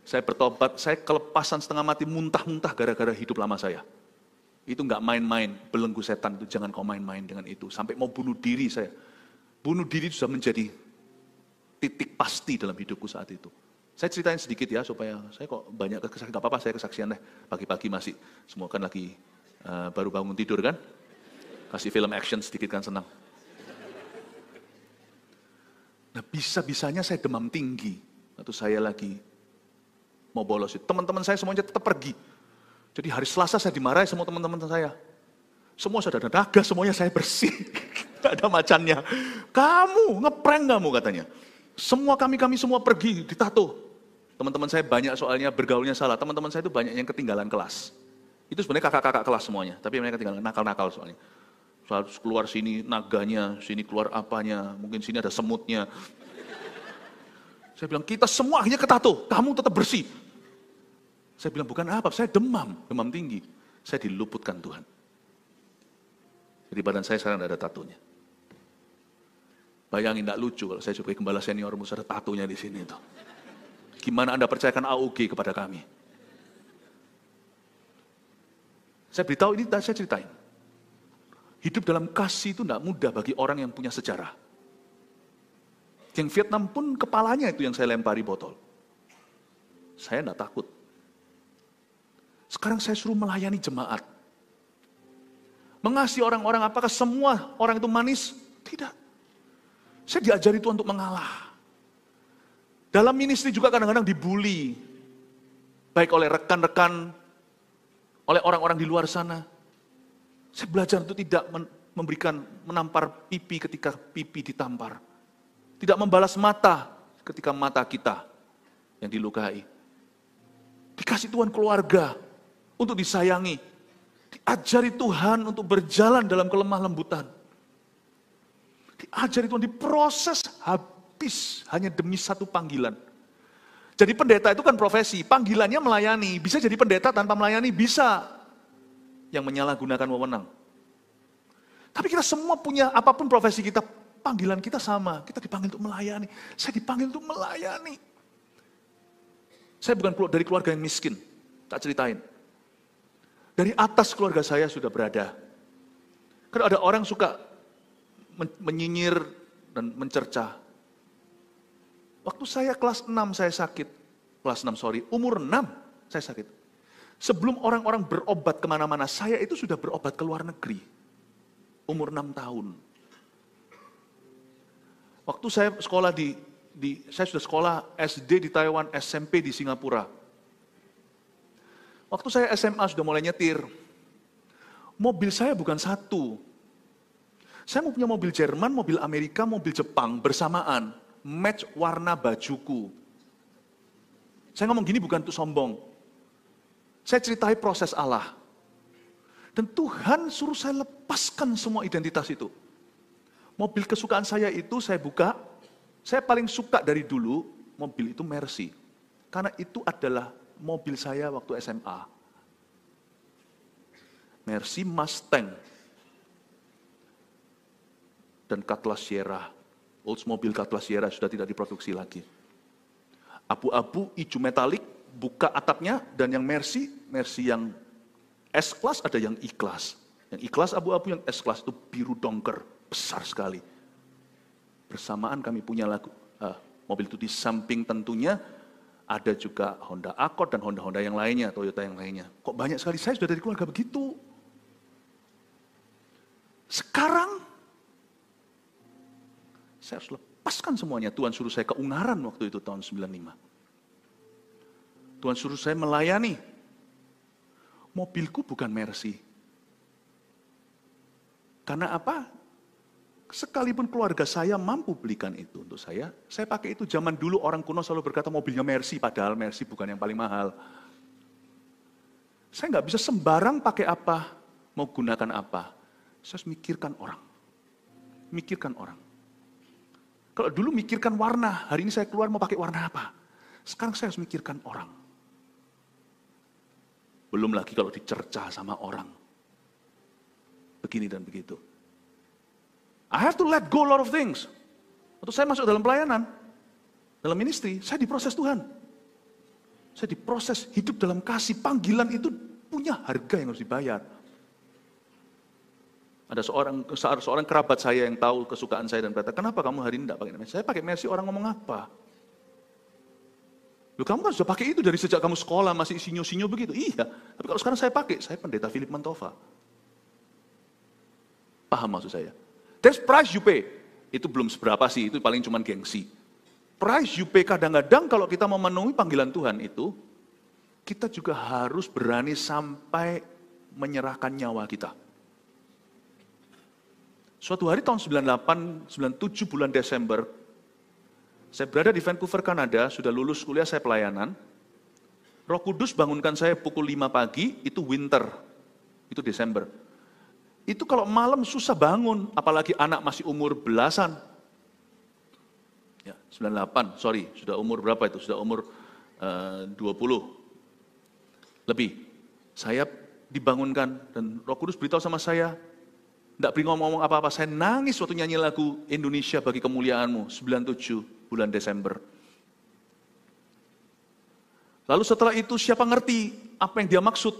[SPEAKER 1] Saya bertobat, saya kelepasan setengah mati, muntah-muntah gara-gara hidup lama saya. Itu enggak main-main, belenggu setan itu, jangan kau main-main dengan itu. Sampai mau bunuh diri saya. Bunuh diri itu sudah menjadi titik pasti dalam hidupku saat itu. Saya ceritain sedikit ya, supaya saya kok banyak kesaksian, enggak apa-apa saya kesaksian deh. Pagi-pagi masih, semua kan lagi baru bangun tidur kan. Kasih film action sedikit kan senang. Nah bisa-bisanya saya demam tinggi. Waktu saya lagi mau bolos. Teman-teman saya semuanya tetap pergi. Jadi hari Selasa saya dimarahi sama teman-teman saya. Semua sudah ada naga, semuanya saya bersih. Tidak ada macannya. Kamu, ngeprank kamu katanya. Semua kami semua pergi, ditato. Teman-teman saya banyak soalnya bergaulnya salah. Teman-teman saya itu banyak yang ketinggalan kelas. Itu sebenarnya kakak-kakak kelas semuanya. Tapi mereka ketinggalan, nakal-nakal soalnya. Harus keluar sini naganya, sini keluar apanya. Mungkin sini ada semutnya. Saya bilang, kita semua akhirnya ketato. Kamu tetap bersih. Saya bilang, bukan apa, saya demam tinggi. Saya diluputkan Tuhan. Jadi badan saya sekarang tidak ada tatonya. Bayangin, tidak lucu kalau saya sebagai gembala seniormu ada tatonya di sini tuh. Gimana Anda percayakan AUG kepada kami? Saya beritahu ini, saya ceritain. Hidup dalam kasih itu tidak mudah bagi orang yang punya sejarah. Yang Vietnam pun kepalanya itu yang saya lempari botol. Saya tidak takut. Sekarang saya suruh melayani jemaat. Mengasihi orang-orang, apakah semua orang itu manis? Tidak. Saya diajari Tuhan untuk mengalah. Dalam ministry juga kadang-kadang dibully. Baik oleh rekan-rekan, oleh orang-orang di luar sana. Saya belajar untuk tidak menampar pipi ketika pipi ditampar. Tidak membalas mata ketika mata kita yang dilukai. Dikasih Tuhan keluarga untuk disayangi. Diajari Tuhan untuk berjalan dalam kelemah lembutan. Diajari Tuhan, diproses habis hanya demi satu panggilan. Jadi pendeta itu kan profesi, panggilannya melayani. Bisa jadi pendeta tanpa melayani, bisa. Yang menyalahgunakan wewenang. Tapi kita semua punya, apapun profesi kita, panggilan kita sama. Kita dipanggil untuk melayani. Saya dipanggil untuk melayani. Saya bukan dari keluarga yang miskin, tak ceritain. Dari atas keluarga saya sudah berada. Karena ada orang suka menyinyir dan mencerca. Waktu saya kelas 6 saya sakit. Umur 6 saya sakit. Sebelum orang-orang berobat kemana-mana, saya itu sudah berobat ke luar negeri. Umur 6 tahun. Waktu saya sekolah saya sudah sekolah SD di Taiwan, SMP di Singapura. Waktu saya SMA sudah mulai nyetir. Mobil saya bukan satu. Saya mau punya mobil Jerman, mobil Amerika, mobil Jepang bersamaan. Match warna bajuku. Saya ngomong gini bukan untuk sombong. Saya ceritai proses Allah. Dan Tuhan suruh saya lepaskan semua identitas itu. Mobil kesukaan saya itu saya buka. Saya paling suka dari dulu mobil itu Mercy. Karena itu adalah mobil saya waktu SMA. Mercy Mustang. Dan Cutlass Sierra. Oldsmobile Cutlass Sierra sudah tidak diproduksi lagi. Abu-abu, hijau metalik, buka atapnya, dan yang Mercy yang S-Class ada yang E-Class. Yang E-Class abu-abu, yang S-Class itu biru dongker, besar sekali. Bersamaan kami punya mobil itu di samping tentunya, ada juga Honda Accord dan Honda yang lainnya, Toyota yang lainnya. Kok banyak sekali, saya sudah dari keluarga begitu. Sekarang, saya harus lepaskan semuanya. Tuhan suruh saya ke Ungaran waktu itu tahun 95. Tuhan suruh saya melayani. Mobilku bukan Mercy. Karena apa? Sekalipun keluarga saya mampu belikan itu untuk saya pakai itu. Zaman dulu orang kuno selalu berkata mobilnya Mercy, padahal Mercy bukan yang paling mahal. Saya nggak bisa sembarang pakai apa, mau gunakan apa. Saya harus mikirkan orang. Mikirkan orang. Kalau dulu mikirkan warna, hari ini saya keluar mau pakai warna apa. Sekarang saya harus mikirkan orang. Belum lagi kalau dicerca sama orang. Begini dan begitu. I have to let go a lot of things. Waktu saya masuk dalam pelayanan, dalam ministry, saya diproses Tuhan. Saya diproses hidup dalam kasih. Panggilan itu punya harga yang harus dibayar. Ada seorang kerabat saya yang tahu kesukaan saya dan berkata, kenapa kamu hari ini tidak pakai Mercy? Saya pakai Mercy, orang ngomong apa? Loh, kamu kan sudah pakai itu dari sejak kamu sekolah, masih sinyo-sinyo begitu. Iya, tapi kalau sekarang saya pakai, saya pendeta Philip Mantova. Paham maksud saya? That's price you pay. Itu belum seberapa sih, itu paling cuma gengsi. Price you pay kadang-kadang kalau kita memenuhi panggilan Tuhan itu, kita juga harus berani sampai menyerahkan nyawa kita. Suatu hari tahun 98, 97 bulan Desember, saya berada di Vancouver, Kanada, sudah lulus kuliah, saya pelayanan. Roh Kudus bangunkan saya pukul 5 pagi, itu winter, itu Desember. Itu kalau malam susah bangun, apalagi anak masih umur belasan. Ya, 98, sudah umur berapa itu? Sudah umur 20 lebih. Saya dibangunkan dan Roh Kudus beritahu sama saya, tidak beri ngomong apa-apa, saya nangis waktu nyanyi lagu Indonesia bagi kemuliaan-Mu, 97 bulan Desember. Lalu setelah itu siapa ngerti apa yang dia maksud?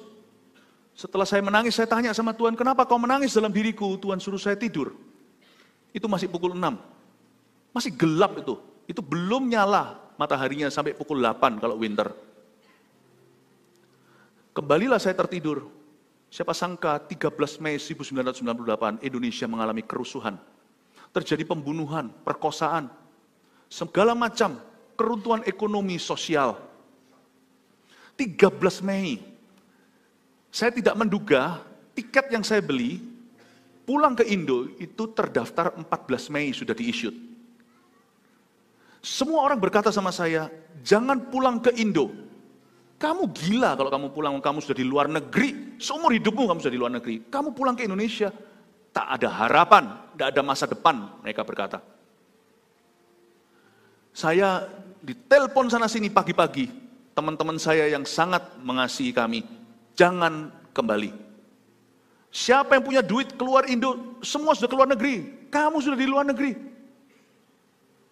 [SPEAKER 1] Setelah saya menangis, saya tanya sama Tuhan, kenapa kau menangis dalam diriku? Tuhan suruh saya tidur. Itu masih pukul 6. Masih gelap itu. Itu belum nyala mataharinya sampai pukul 8 kalau winter. Kembalilah saya tertidur. Siapa sangka 13 Mei 1998 Indonesia mengalami kerusuhan. Terjadi pembunuhan, perkosaan, segala macam keruntuhan ekonomi sosial. 13 Mei. Saya tidak menduga tiket yang saya beli pulang ke Indo itu terdaftar 14 Mei sudah di-issued. Semua orang berkata sama saya, jangan pulang ke Indo. Kamu gila kalau kamu pulang, kamu sudah di luar negeri. Seumur hidupmu kamu sudah di luar negeri. Kamu pulang ke Indonesia, tak ada harapan, tak ada masa depan, mereka berkata. Saya ditelepon sana-sini pagi-pagi, teman-teman saya yang sangat mengasihi kami, jangan kembali. Siapa yang punya duit keluar Indo, semua sudah keluar negeri. Kamu sudah di luar negeri.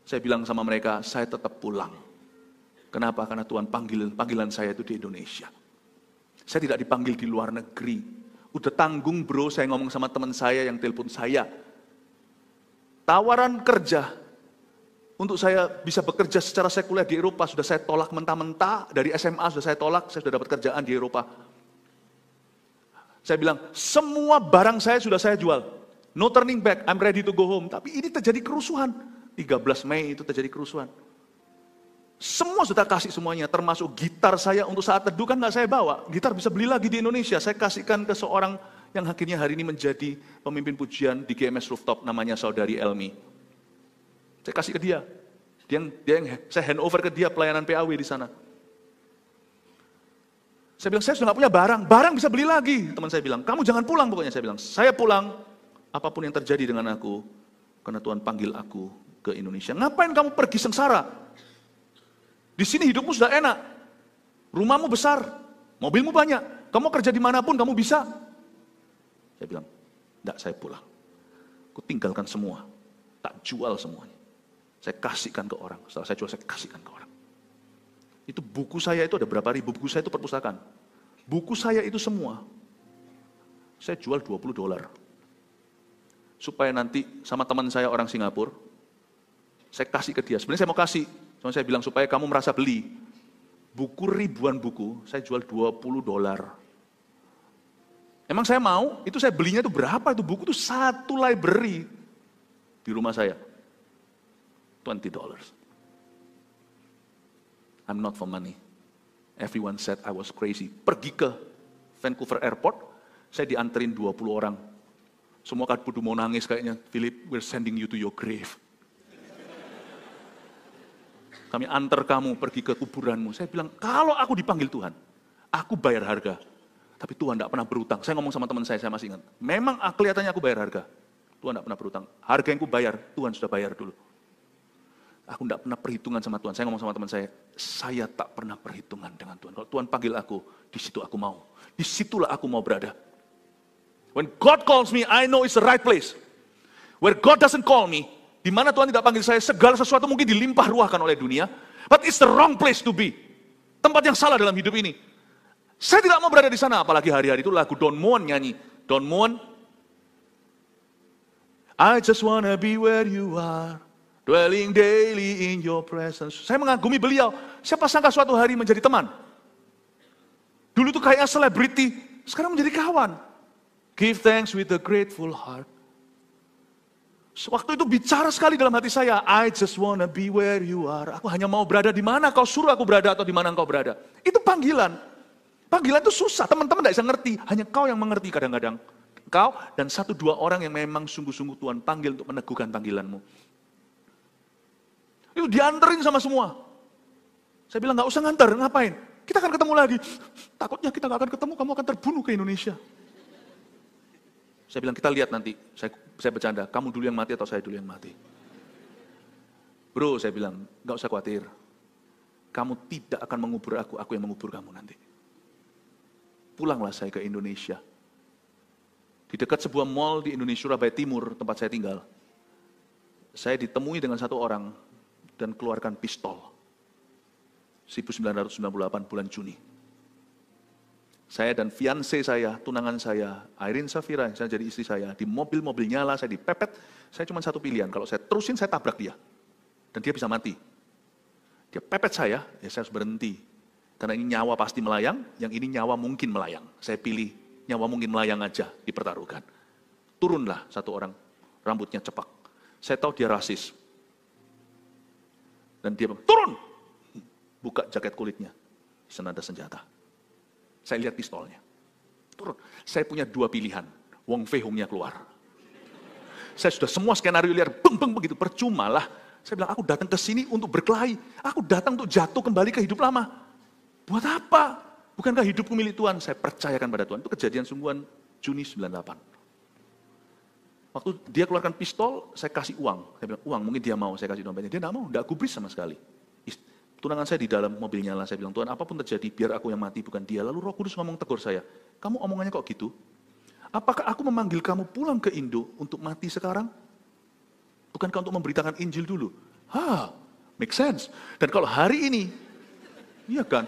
[SPEAKER 1] Saya bilang sama mereka, saya tetap pulang. Kenapa? Karena Tuhan panggilan saya itu di Indonesia. Saya tidak dipanggil di luar negeri. Udah tanggung bro, saya ngomong sama teman saya yang telepon saya. Tawaran kerja untuk saya bisa bekerja secara sekuler di Eropa sudah saya tolak mentah-mentah. Dari SMA sudah saya tolak, saya sudah dapat kerjaan di Eropa. Saya bilang, semua barang saya sudah saya jual. No turning back, I'm ready to go home. Tapi ini terjadi kerusuhan. 13 Mei itu terjadi kerusuhan. Semua sudah kasih semuanya, termasuk gitar saya untuk saat teduh kan nggak saya bawa. Gitar bisa beli lagi di Indonesia. Saya kasihkan ke seorang yang akhirnya hari ini menjadi pemimpin pujian di GMS Rooftop, namanya Saudari Elmi. Saya kasih ke dia. Dia yang saya hand over ke dia pelayanan PAW di sana. Saya bilang, saya sudah nggak punya barang. Barang bisa beli lagi. Teman saya bilang, kamu jangan pulang pokoknya. Saya bilang, saya pulang. Apapun yang terjadi dengan aku. Karena Tuhan panggil aku ke Indonesia. Ngapain kamu pergi sengsara? Di sini hidupmu sudah enak. Rumahmu besar. Mobilmu banyak. Kamu kerja dimanapun kamu bisa. Saya bilang, enggak, saya pulang. Aku tinggalkan semua. Tak jual semuanya. Saya kasihkan ke orang. Setelah saya jual, saya kasihkan ke orang. Itu buku saya itu ada berapa ribu buku saya itu perpustakaan. Buku saya itu semua. Saya jual $20. Supaya nanti sama teman saya orang Singapura, saya kasih ke dia. Sebenarnya saya mau kasih. Cuma saya bilang supaya kamu merasa beli. Buku ribuan buku, saya jual $20. Emang saya mau, itu saya belinya itu berapa? Itu buku itu satu library di rumah saya. $20. I'm not for money. Everyone said I was crazy. Pergi ke Vancouver Airport, saya dianterin 20 orang. Semua kan kudu mau nangis kayaknya, Philip, we're sending you to your grave. Kami antar kamu pergi ke kuburanmu. Saya bilang, kalau aku dipanggil Tuhan, aku bayar harga. Tapi Tuhan tidak pernah berutang. Saya ngomong sama teman saya masih ingat. Memang kelihatannya aku bayar harga. Tuhan tidak pernah berutang. Harga yang aku bayar, Tuhan sudah bayar dulu. Aku tidak pernah perhitungan sama Tuhan. Saya ngomong sama teman saya tak pernah perhitungan dengan Tuhan. Kalau Tuhan panggil aku, di situ aku mau. Disitulah aku mau berada. When God calls me, I know it's the right place. Where God doesn't call me, di mana Tuhan tidak panggil saya, segala sesuatu mungkin dilimpah ruahkan oleh dunia. But it's the wrong place to be. Tempat yang salah dalam hidup ini. Saya tidak mau berada di sana, apalagi hari-hari itu lagu Don Moen nyanyi. Don Moen, I just wanna be where you are. Dwelling daily in your presence. Saya mengagumi beliau. Siapa sangka suatu hari menjadi teman. Dulu tuh kayaknya selebriti, sekarang menjadi kawan. Give thanks with a grateful heart. Waktu itu bicara sekali dalam hati saya, I just wanna be where you are. Aku hanya mau berada di mana kau suruh aku berada atau di mana engkau berada. Itu panggilan. Panggilan itu susah, teman-teman tidak bisa ngerti. Hanya kau yang mengerti kadang-kadang. Kau dan 1-2 orang yang memang sungguh-sungguh Tuhan panggil untuk meneguhkan panggilanmu. Itu dianterin sama semua. Saya bilang, gak usah nganter, ngapain? Kita akan ketemu lagi. Takutnya kita gak akan ketemu, kamu akan terbunuh ke Indonesia. Saya bilang, kita lihat nanti. Saya bercanda, kamu dulu yang mati atau saya dulu yang mati? Bro, saya bilang, gak usah khawatir. Kamu tidak akan mengubur aku yang mengubur kamu nanti. Pulanglah saya ke Indonesia. Di dekat sebuah mall di Indonesia, Surabaya Timur, tempat saya tinggal. Saya ditemui dengan satu orang, dan keluarkan pistol. 1998 bulan Juni. Saya dan fiancé saya, tunangan saya, Irene Safira, yang saya jadi istri saya, di mobil-mobil nyala, saya dipepet, saya cuma satu pilihan, kalau saya terusin saya tabrak dia. Dan dia bisa mati. Dia pepet saya, ya saya harus berhenti. Karena ini nyawa pasti melayang, yang ini nyawa mungkin melayang. Saya pilih nyawa mungkin melayang aja, dipertaruhkan. Turunlah satu orang, rambutnya cepak. Saya tahu dia rasis. Dan dia bilang, turun! Buka jaket kulitnya. Di sana ada senjata. Saya lihat pistolnya. Turun. Saya punya 2 pilihan. Wong Fei Hung-nya keluar. Saya sudah semua skenario liar, beng begitu. Percuma lah. Saya bilang, aku datang ke sini untuk berkelahi. Aku datang untuk jatuh kembali ke hidup lama. Buat apa? Bukankah hidupku milik Tuhan? Saya percayakan pada Tuhan. Itu kejadian sungguhan Juni 98. Waktu dia keluarkan pistol, saya kasih uang. Saya bilang, uang, mungkin dia mau, saya kasih dompetnya. Dia tidak mau, tidak gubris sama sekali. Tunangan saya di dalam mobil nyala, saya bilang, Tuhan apapun terjadi, biar aku yang mati, bukan dia. Lalu Roh Kudus ngomong tegur saya, kamu omongannya kok gitu? Apakah aku memanggil kamu pulang ke Indo untuk mati sekarang? Bukankah untuk memberitakan Injil dulu? Make sense. Dan kalau hari ini, iya kan?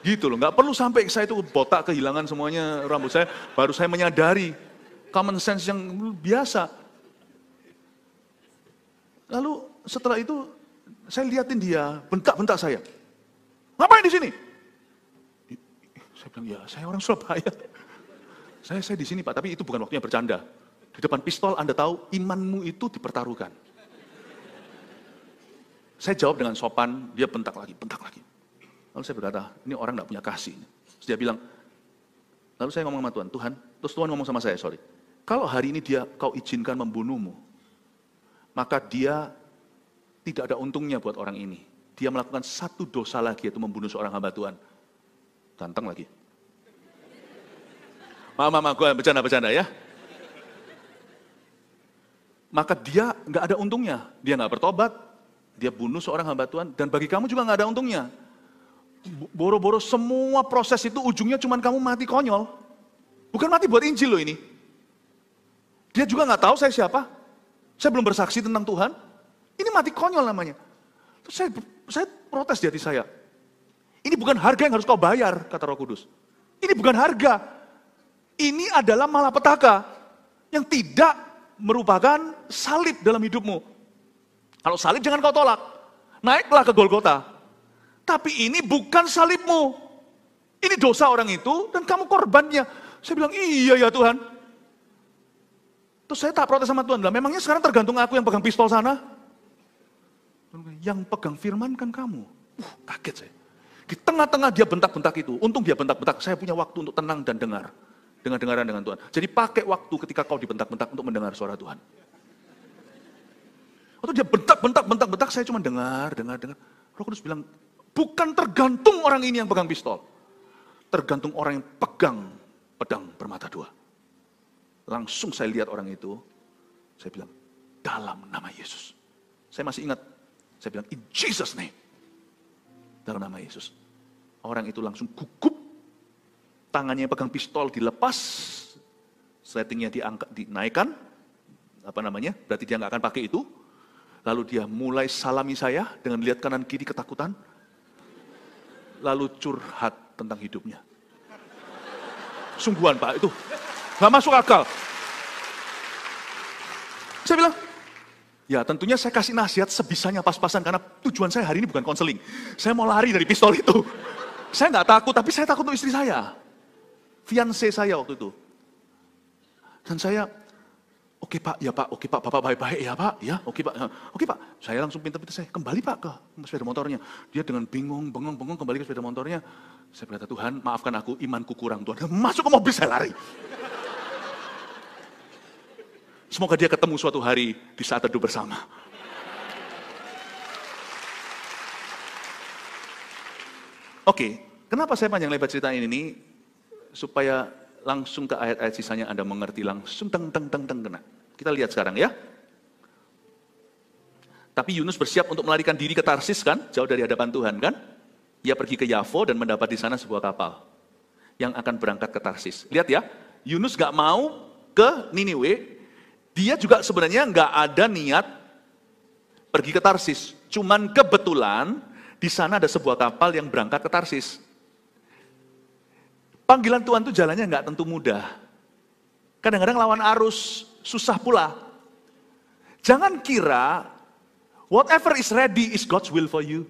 [SPEAKER 1] Gitu loh, nggak perlu sampai saya itu botak, kehilangan semuanya rambut saya, baru saya menyadari common sense yang biasa. Lalu setelah itu saya liatin dia, bentak-bentak saya. Ngapain di sini? Saya bilang, ya saya orang Surabaya. Saya di sini Pak, tapi itu bukan waktunya bercanda. Di depan pistol Anda tahu imanmu itu dipertaruhkan. Saya jawab dengan sopan, dia bentak lagi. Lalu saya berkata, ini orang tidak punya kasih. Terus dia bilang, lalu saya ngomong sama Tuhan, terus Tuhan ngomong sama saya, kalau hari ini kau izinkan membunuhmu, maka dia tidak ada untungnya buat orang ini. Dia melakukan satu dosa lagi, yaitu membunuh seorang hamba Tuhan. Ganteng lagi. Maaf, gue bercanda ya. Maka dia nggak ada untungnya. Dia nggak bertobat, dia bunuh seorang hamba Tuhan, dan bagi kamu juga nggak ada untungnya. Boro-boro semua proses itu ujungnya cuma kamu mati konyol. Bukan mati buat Injil loh ini. Dia juga nggak tahu saya siapa. Saya belum bersaksi tentang Tuhan. Ini mati konyol namanya. Terus saya protes di hati saya. Ini bukan harga yang harus kau bayar, kata Roh Kudus. Ini bukan harga. Ini adalah malapetaka yang tidak merupakan salib dalam hidupmu. Kalau salib jangan kau tolak. Naiklah ke Golgota. Tapi ini bukan salibmu. Ini dosa orang itu dan kamu korbannya. Saya bilang, iya ya Tuhan. Terus saya tak protes sama Tuhan. Memangnya sekarang tergantung aku yang pegang pistol sana? Yang pegang firman kan kamu. Kaget saya. Di tengah-tengah dia bentak-bentak itu. Untung dia bentak-bentak. Saya punya waktu untuk tenang dan dengar. Dengar-dengaran dengan Tuhan. Jadi pakai waktu ketika kau dibentak-bentak untuk mendengar suara Tuhan. Waktu dia bentak-bentak, saya cuma dengar. Roh Kudus bilang, bukan tergantung orang ini yang pegang pistol. Tergantung orang yang pegang pedang bermata dua. Langsung saya lihat orang itu. Saya bilang, dalam nama Yesus. Saya masih ingat. Saya bilang, in Jesus name. Dalam nama Yesus. Orang itu langsung gugup. Tangannya pegang pistol dilepas. Settingnya dinaikkan. Berarti dia nggak akan pakai itu. Lalu dia mulai salami saya dengan lihat kanan kiri ketakutan. Lalu curhat tentang hidupnya. Sungguhan Pak, itu nggak masuk akal. Saya bilang, ya tentunya saya kasih nasihat sebisanya pas-pasan. Karena tujuan saya hari ini bukan konseling. Saya mau lari dari pistol itu. Saya nggak takut, tapi saya takut untuk istri saya. Fiancé saya waktu itu. Dan saya, oke Pak, Bapak baik-baik ya Pak, ya, oke Pak. Saya langsung pintar-pintar, saya kembali Pak ke sepeda motornya. Dia dengan bengong kembali ke sepeda motornya. Saya berkata, Tuhan maafkan aku, imanku kurang Tuhan. Masuk ke mobil, saya lari. Semoga dia ketemu suatu hari di saat teduh bersama. Oke, kenapa saya panjang lebar cerita ini? Supaya langsung ke ayat-ayat sisanya Anda mengerti langsung kena. Kita lihat sekarang ya. Tapi Yunus bersiap untuk melarikan diri ke Tarsis kan, jauh dari hadapan Tuhan kan. Ia pergi ke Yafo dan mendapat di sana sebuah kapal yang akan berangkat ke Tarsis. Lihat ya, Yunus gak mau ke Niniwe. Dia juga sebenarnya gak ada niat pergi ke Tarsis. Cuman kebetulan di sana ada sebuah kapal yang berangkat ke Tarsis. Panggilan Tuhan itu jalannya nggak tentu mudah. Kadang-kadang lawan arus, susah pula. Jangan kira, whatever is ready is God's will for you.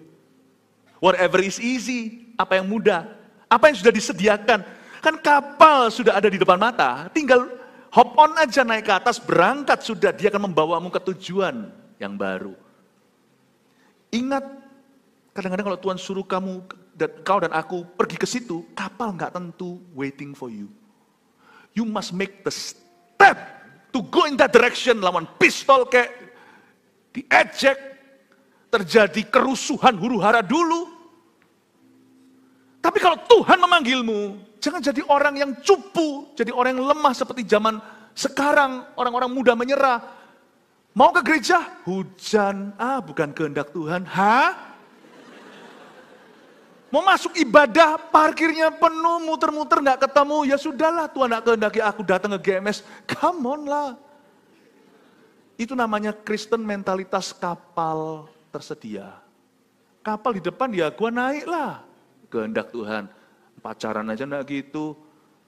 [SPEAKER 1] Whatever is easy, apa yang mudah, apa yang sudah disediakan. Kan kapal sudah ada di depan mata, tinggal hop on aja naik ke atas, berangkat sudah, dia akan membawamu ke tujuan yang baru. Ingat, kadang-kadang kalau Tuhan suruh kau dan aku pergi ke situ, kapal nggak tentu waiting for you. You must make the step to go in that direction. Lawan pistol kayak diejek, terjadi kerusuhan huru-hara dulu. Tapi kalau Tuhan memanggilmu, jangan jadi orang yang cupu, jadi orang yang lemah seperti zaman sekarang, orang-orang muda menyerah. Mau ke gereja? Hujan, bukan kehendak Tuhan. Mau masuk ibadah, parkirnya penuh, muter-muter gak ketemu. Ya sudahlah, Tuhan gak kehendaki aku datang ke GMS. Come on lah. Itu namanya Kristen mentalitas kapal tersedia. Kapal di depan ya gua naik lah. Kehendak Tuhan. Pacaran aja gak gitu.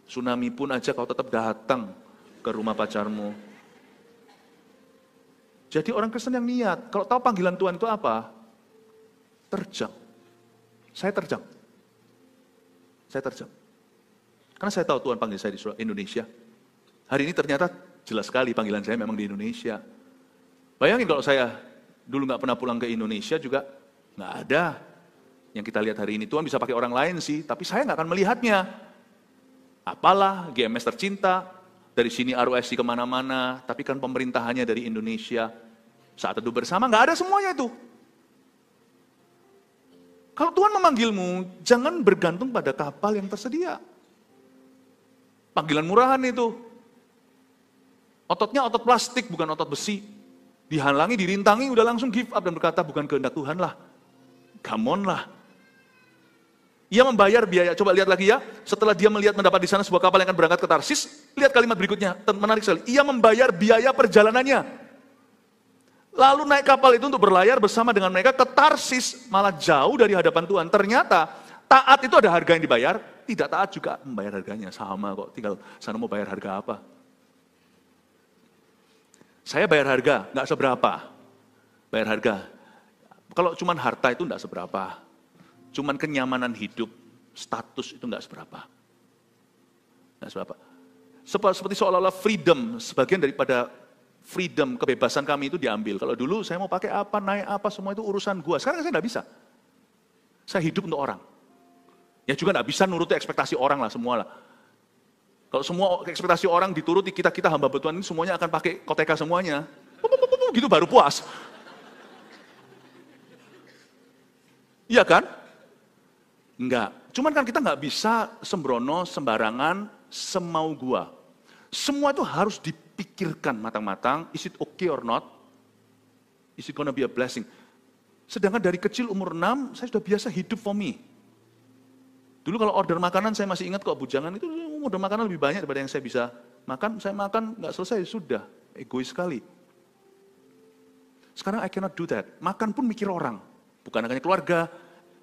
[SPEAKER 1] Tsunami pun aja kau tetap datang ke rumah pacarmu. Jadi orang Kristen yang niat. Kalau tahu panggilan Tuhan itu apa? Terjang. Saya terjang. Karena saya tahu Tuhan panggil saya di Indonesia. Hari ini ternyata jelas sekali panggilan saya memang di Indonesia. Bayangin kalau saya dulu nggak pernah pulang ke Indonesia juga nggak ada. Yang kita lihat hari ini, Tuhan bisa pakai orang lain sih, tapi saya nggak akan melihatnya. Apalah, GMS tercinta, dari sini RUSI kemana-mana, tapi kan pemerintahannya dari Indonesia. Saat teduh bersama nggak ada semuanya itu. Kalau Tuhan memanggilmu, jangan bergantung pada kapal yang tersedia. Panggilan murahan itu. Ototnya otot plastik, bukan otot besi. Dihalangi, dirintangi, udah langsung give up dan berkata, bukan kehendak Tuhan lah. Come on lah. Ia membayar biaya, coba lihat lagi ya. Setelah dia melihat mendapat di sana sebuah kapal yang akan berangkat ke Tarsis, lihat kalimat berikutnya, menarik sekali. Ia membayar biaya perjalanannya. Lalu naik kapal itu untuk berlayar bersama dengan mereka ke Tarsis, malah jauh dari hadapan Tuhan. Ternyata taat itu ada harga yang dibayar, tidak taat juga membayar harganya. Sama kok, tinggal sana mau bayar harga apa. Saya bayar harga, nggak seberapa. Bayar harga. Kalau cuman harta itu nggak seberapa. Cuman kenyamanan hidup, status itu nggak seberapa. Nggak seberapa. Seperti seolah-olah freedom, sebagian daripada freedom, kebebasan kami itu diambil. Kalau dulu saya mau pakai apa, naik apa, semua itu urusan gua. Sekarang saya nggak bisa. Saya hidup untuk orang. Ya juga nggak bisa nuruti ekspektasi orang lah, semua lah. Kalau semua ekspektasi orang dituruti, kita hamba Tuhan ini semuanya akan pakai koteka semuanya. Gitu baru puas. Iya kan? Enggak. Cuman kan kita nggak bisa sembrono, sembarangan, semau gua. Semua itu harus dipikirkan matang-matang. Is it okay or not? Is it gonna be a blessing? Sedangkan dari kecil umur 6, saya sudah biasa hidup for me. Dulu kalau order makanan saya masih ingat kok, bujangan itu order makanan lebih banyak daripada yang saya bisa makan. Saya makan nggak selesai, sudah. Egois sekali. Sekarang I cannot do that. Makan pun mikir orang. Bukan hanya keluarga.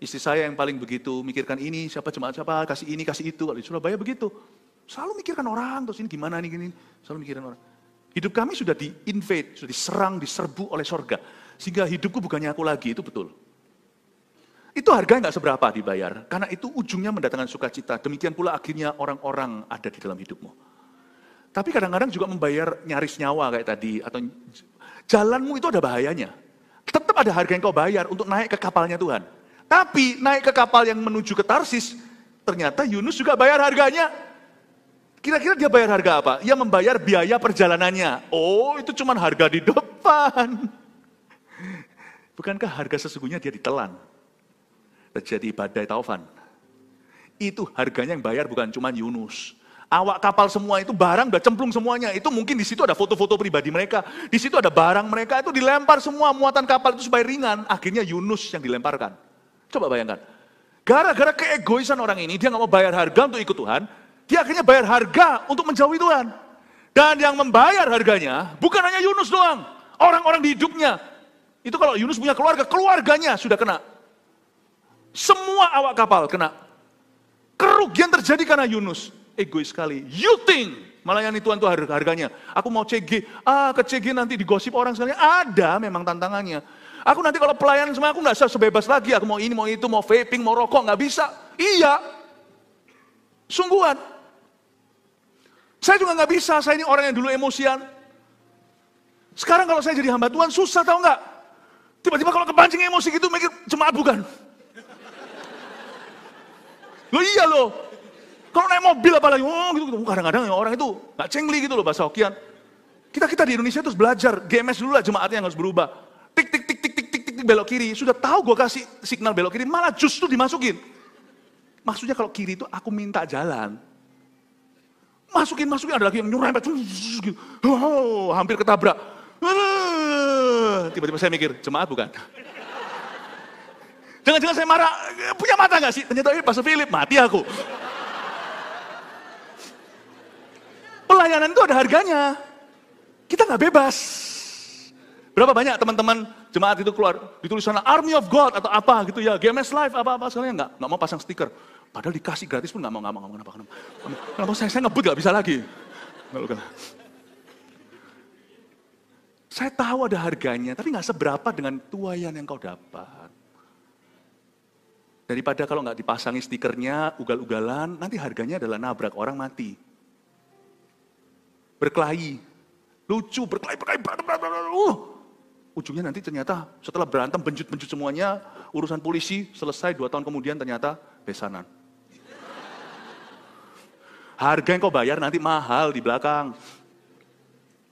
[SPEAKER 1] Istri saya yang paling begitu, mikirkan ini, siapa jemaat siapa, kasih ini, kasih itu. Kalau di Surabaya begitu. Selalu mikirkan orang, terus ini gimana nih, gini. Selalu mikirkan orang. Hidup kami sudah di-invade, sudah diserang, diserbu oleh sorga. Sehingga hidupku bukannya aku lagi, itu betul. Itu harganya nggak seberapa dibayar, karena itu ujungnya mendatangkan sukacita. Demikian pula akhirnya orang-orang ada di dalam hidupmu. Tapi kadang-kadang juga membayar nyaris nyawa kayak tadi, atau jalanmu itu ada bahayanya. Tetap ada harga yang kau bayar untuk naik ke kapalnya Tuhan. Tapi naik ke kapal yang menuju ke Tarsis, ternyata Yunus juga bayar harganya. Kira-kira dia bayar harga apa? Ia membayar biaya perjalanannya. Oh, itu cuma harga di depan. Bukankah harga sesungguhnya dia ditelan? Terjadi badai taufan. Itu harganya yang bayar bukan cuma Yunus. Awak kapal semua itu barang udah cemplung semuanya. Itu mungkin di situ ada foto-foto pribadi mereka. Di situ ada barang mereka, itu dilempar semua muatan kapal itu supaya ringan. Akhirnya Yunus yang dilemparkan. Coba bayangkan. Gara-gara keegoisan orang ini, dia nggak mau bayar harga untuk ikut Tuhan. Dia akhirnya bayar harga untuk menjauhi Tuhan. Dan yang membayar harganya bukan hanya Yunus doang. Orang-orang di hidupnya. Itu kalau Yunus punya keluarga, keluarganya sudah kena. Semua awak kapal kena. Kerugian terjadi karena Yunus. Egois sekali. You think melayani Tuhan itu harganya. Aku mau CG. Ke CG nanti digosip orang sekalian. Ada memang tantangannya. Aku nanti kalau pelayanan semua aku nggak bisa sebebas lagi. Aku mau ini, mau itu, mau vaping, mau rokok. Nggak bisa. Iya. Sungguhan. Saya juga nggak bisa. Saya ini orang yang dulu emosian. Sekarang kalau saya jadi hamba Tuhan susah tahu nggak? Tiba-tiba kalau kepancing emosi gitu mikir jemaat bukan. Loh iya loh. Kalau naik mobil apalagi, gitu. Kadang-kadang orang itu nggak cengli gitu loh bahasa Hokian. Kita di Indonesia terus belajar, GMS dulu lah jemaatnya yang harus berubah. Tik tik tik tik tik tik tik belok kiri. Sudah tahu gue kasih signal belok kiri, malah justru dimasukin. Maksudnya kalau kiri itu aku minta jalan. Masukin ada lagi yang nyurempet gitu. Hampir ketabrak. Tiba-tiba saya mikir, jemaat bukan? Jangan-jangan saya marah, punya mata gak sih? Ternyata Pastor Philip, mati aku. Pelayanan itu ada harganya. Kita gak bebas. Berapa banyak teman-teman jemaat itu keluar, ditulis sana Army of God atau apa gitu ya, GMS Live apa-apa sekalian nggak mau pasang stiker. Padahal dikasih gratis pun nggak mau kenapa saya ngebut nggak bisa lagi. Saya tahu ada harganya, tapi nggak seberapa dengan tuayan yang kau dapat. Daripada kalau nggak dipasangi stikernya, ugal-ugalan, nanti harganya adalah nabrak orang mati. Berkelahi, lucu, berkelahi, ujungnya nanti ternyata setelah berantem, benjut-benjut semuanya, urusan polisi selesai 2 tahun kemudian ternyata besanan. Harga yang kau bayar nanti mahal di belakang.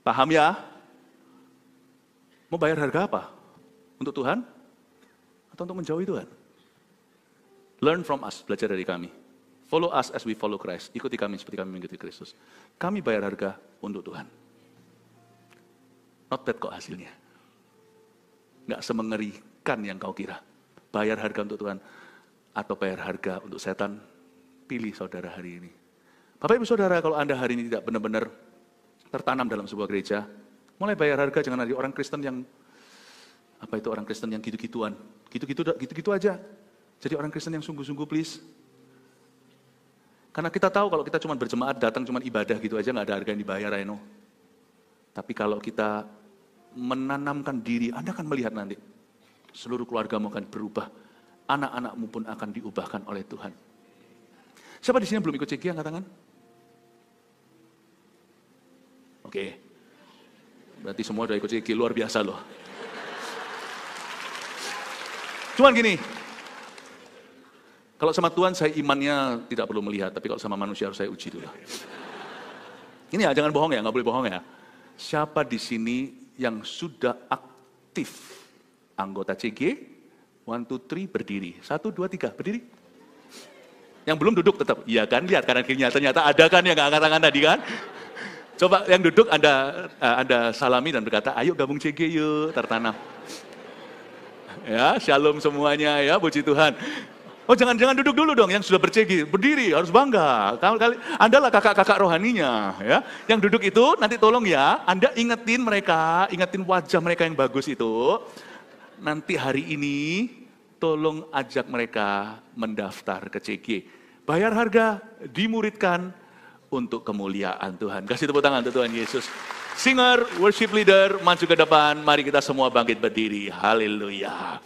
[SPEAKER 1] Paham ya? Mau bayar harga apa? Untuk Tuhan? Atau untuk menjauhi Tuhan? Learn from us, belajar dari kami. Follow us as we follow Christ. Ikuti kami seperti kami mengikuti Kristus. Kami bayar harga untuk Tuhan. Not bad kok hasilnya. Nggak semengerikan yang kau kira. Bayar harga untuk Tuhan atau bayar harga untuk setan. Pilih saudara hari ini. Bapak Ibu Saudara, kalau Anda hari ini tidak benar-benar tertanam dalam sebuah gereja, mulai bayar harga, jangan ada orang Kristen yang, apa itu orang Kristen yang gitu-gituan. Gitu-gitu aja. Jadi orang Kristen yang sungguh-sungguh please. Karena kita tahu kalau kita cuma berjemaat, datang cuma ibadah gitu aja, nggak ada harga yang dibayar, I know. Tapi kalau kita menanamkan diri, Anda akan melihat nanti, seluruh keluargamu akan berubah. Anak-anakmu pun akan diubahkan oleh Tuhan. Siapa di sini yang belum ikut CG, angkat tangan? Oke. Berarti semua udah ikut CG, luar biasa loh. Cuman gini, kalau sama Tuhan saya imannya tidak perlu melihat, tapi kalau sama manusia harus saya uji dulu. Ini ya, jangan bohong ya, nggak boleh bohong ya. Siapa di sini yang sudah aktif anggota CG? 1, 2, 3 berdiri. 1, 2, 3 berdiri. Yang belum duduk tetap, iya kan, lihat kanan kirinya, ternyata ada kan yang nggak angkat tangan tadi kan. Coba yang duduk Anda salami dan berkata, ayo gabung CG yuk, tertanam. Ya, shalom semuanya ya, puji Tuhan. Oh jangan duduk dulu dong, yang sudah bercegi, berdiri, harus bangga. Anda lah kakak-kakak rohaninya. Ya. Yang duduk itu nanti tolong ya, Anda ingetin mereka, ingetin wajah mereka yang bagus itu. Nanti hari ini, tolong ajak mereka mendaftar ke CG. Bayar harga, dimuridkan untuk kemuliaan Tuhan. Kasih tepuk tangan untuk Tuhan Yesus. Singer, worship leader, maju ke depan, mari kita semua bangkit berdiri. Haleluya.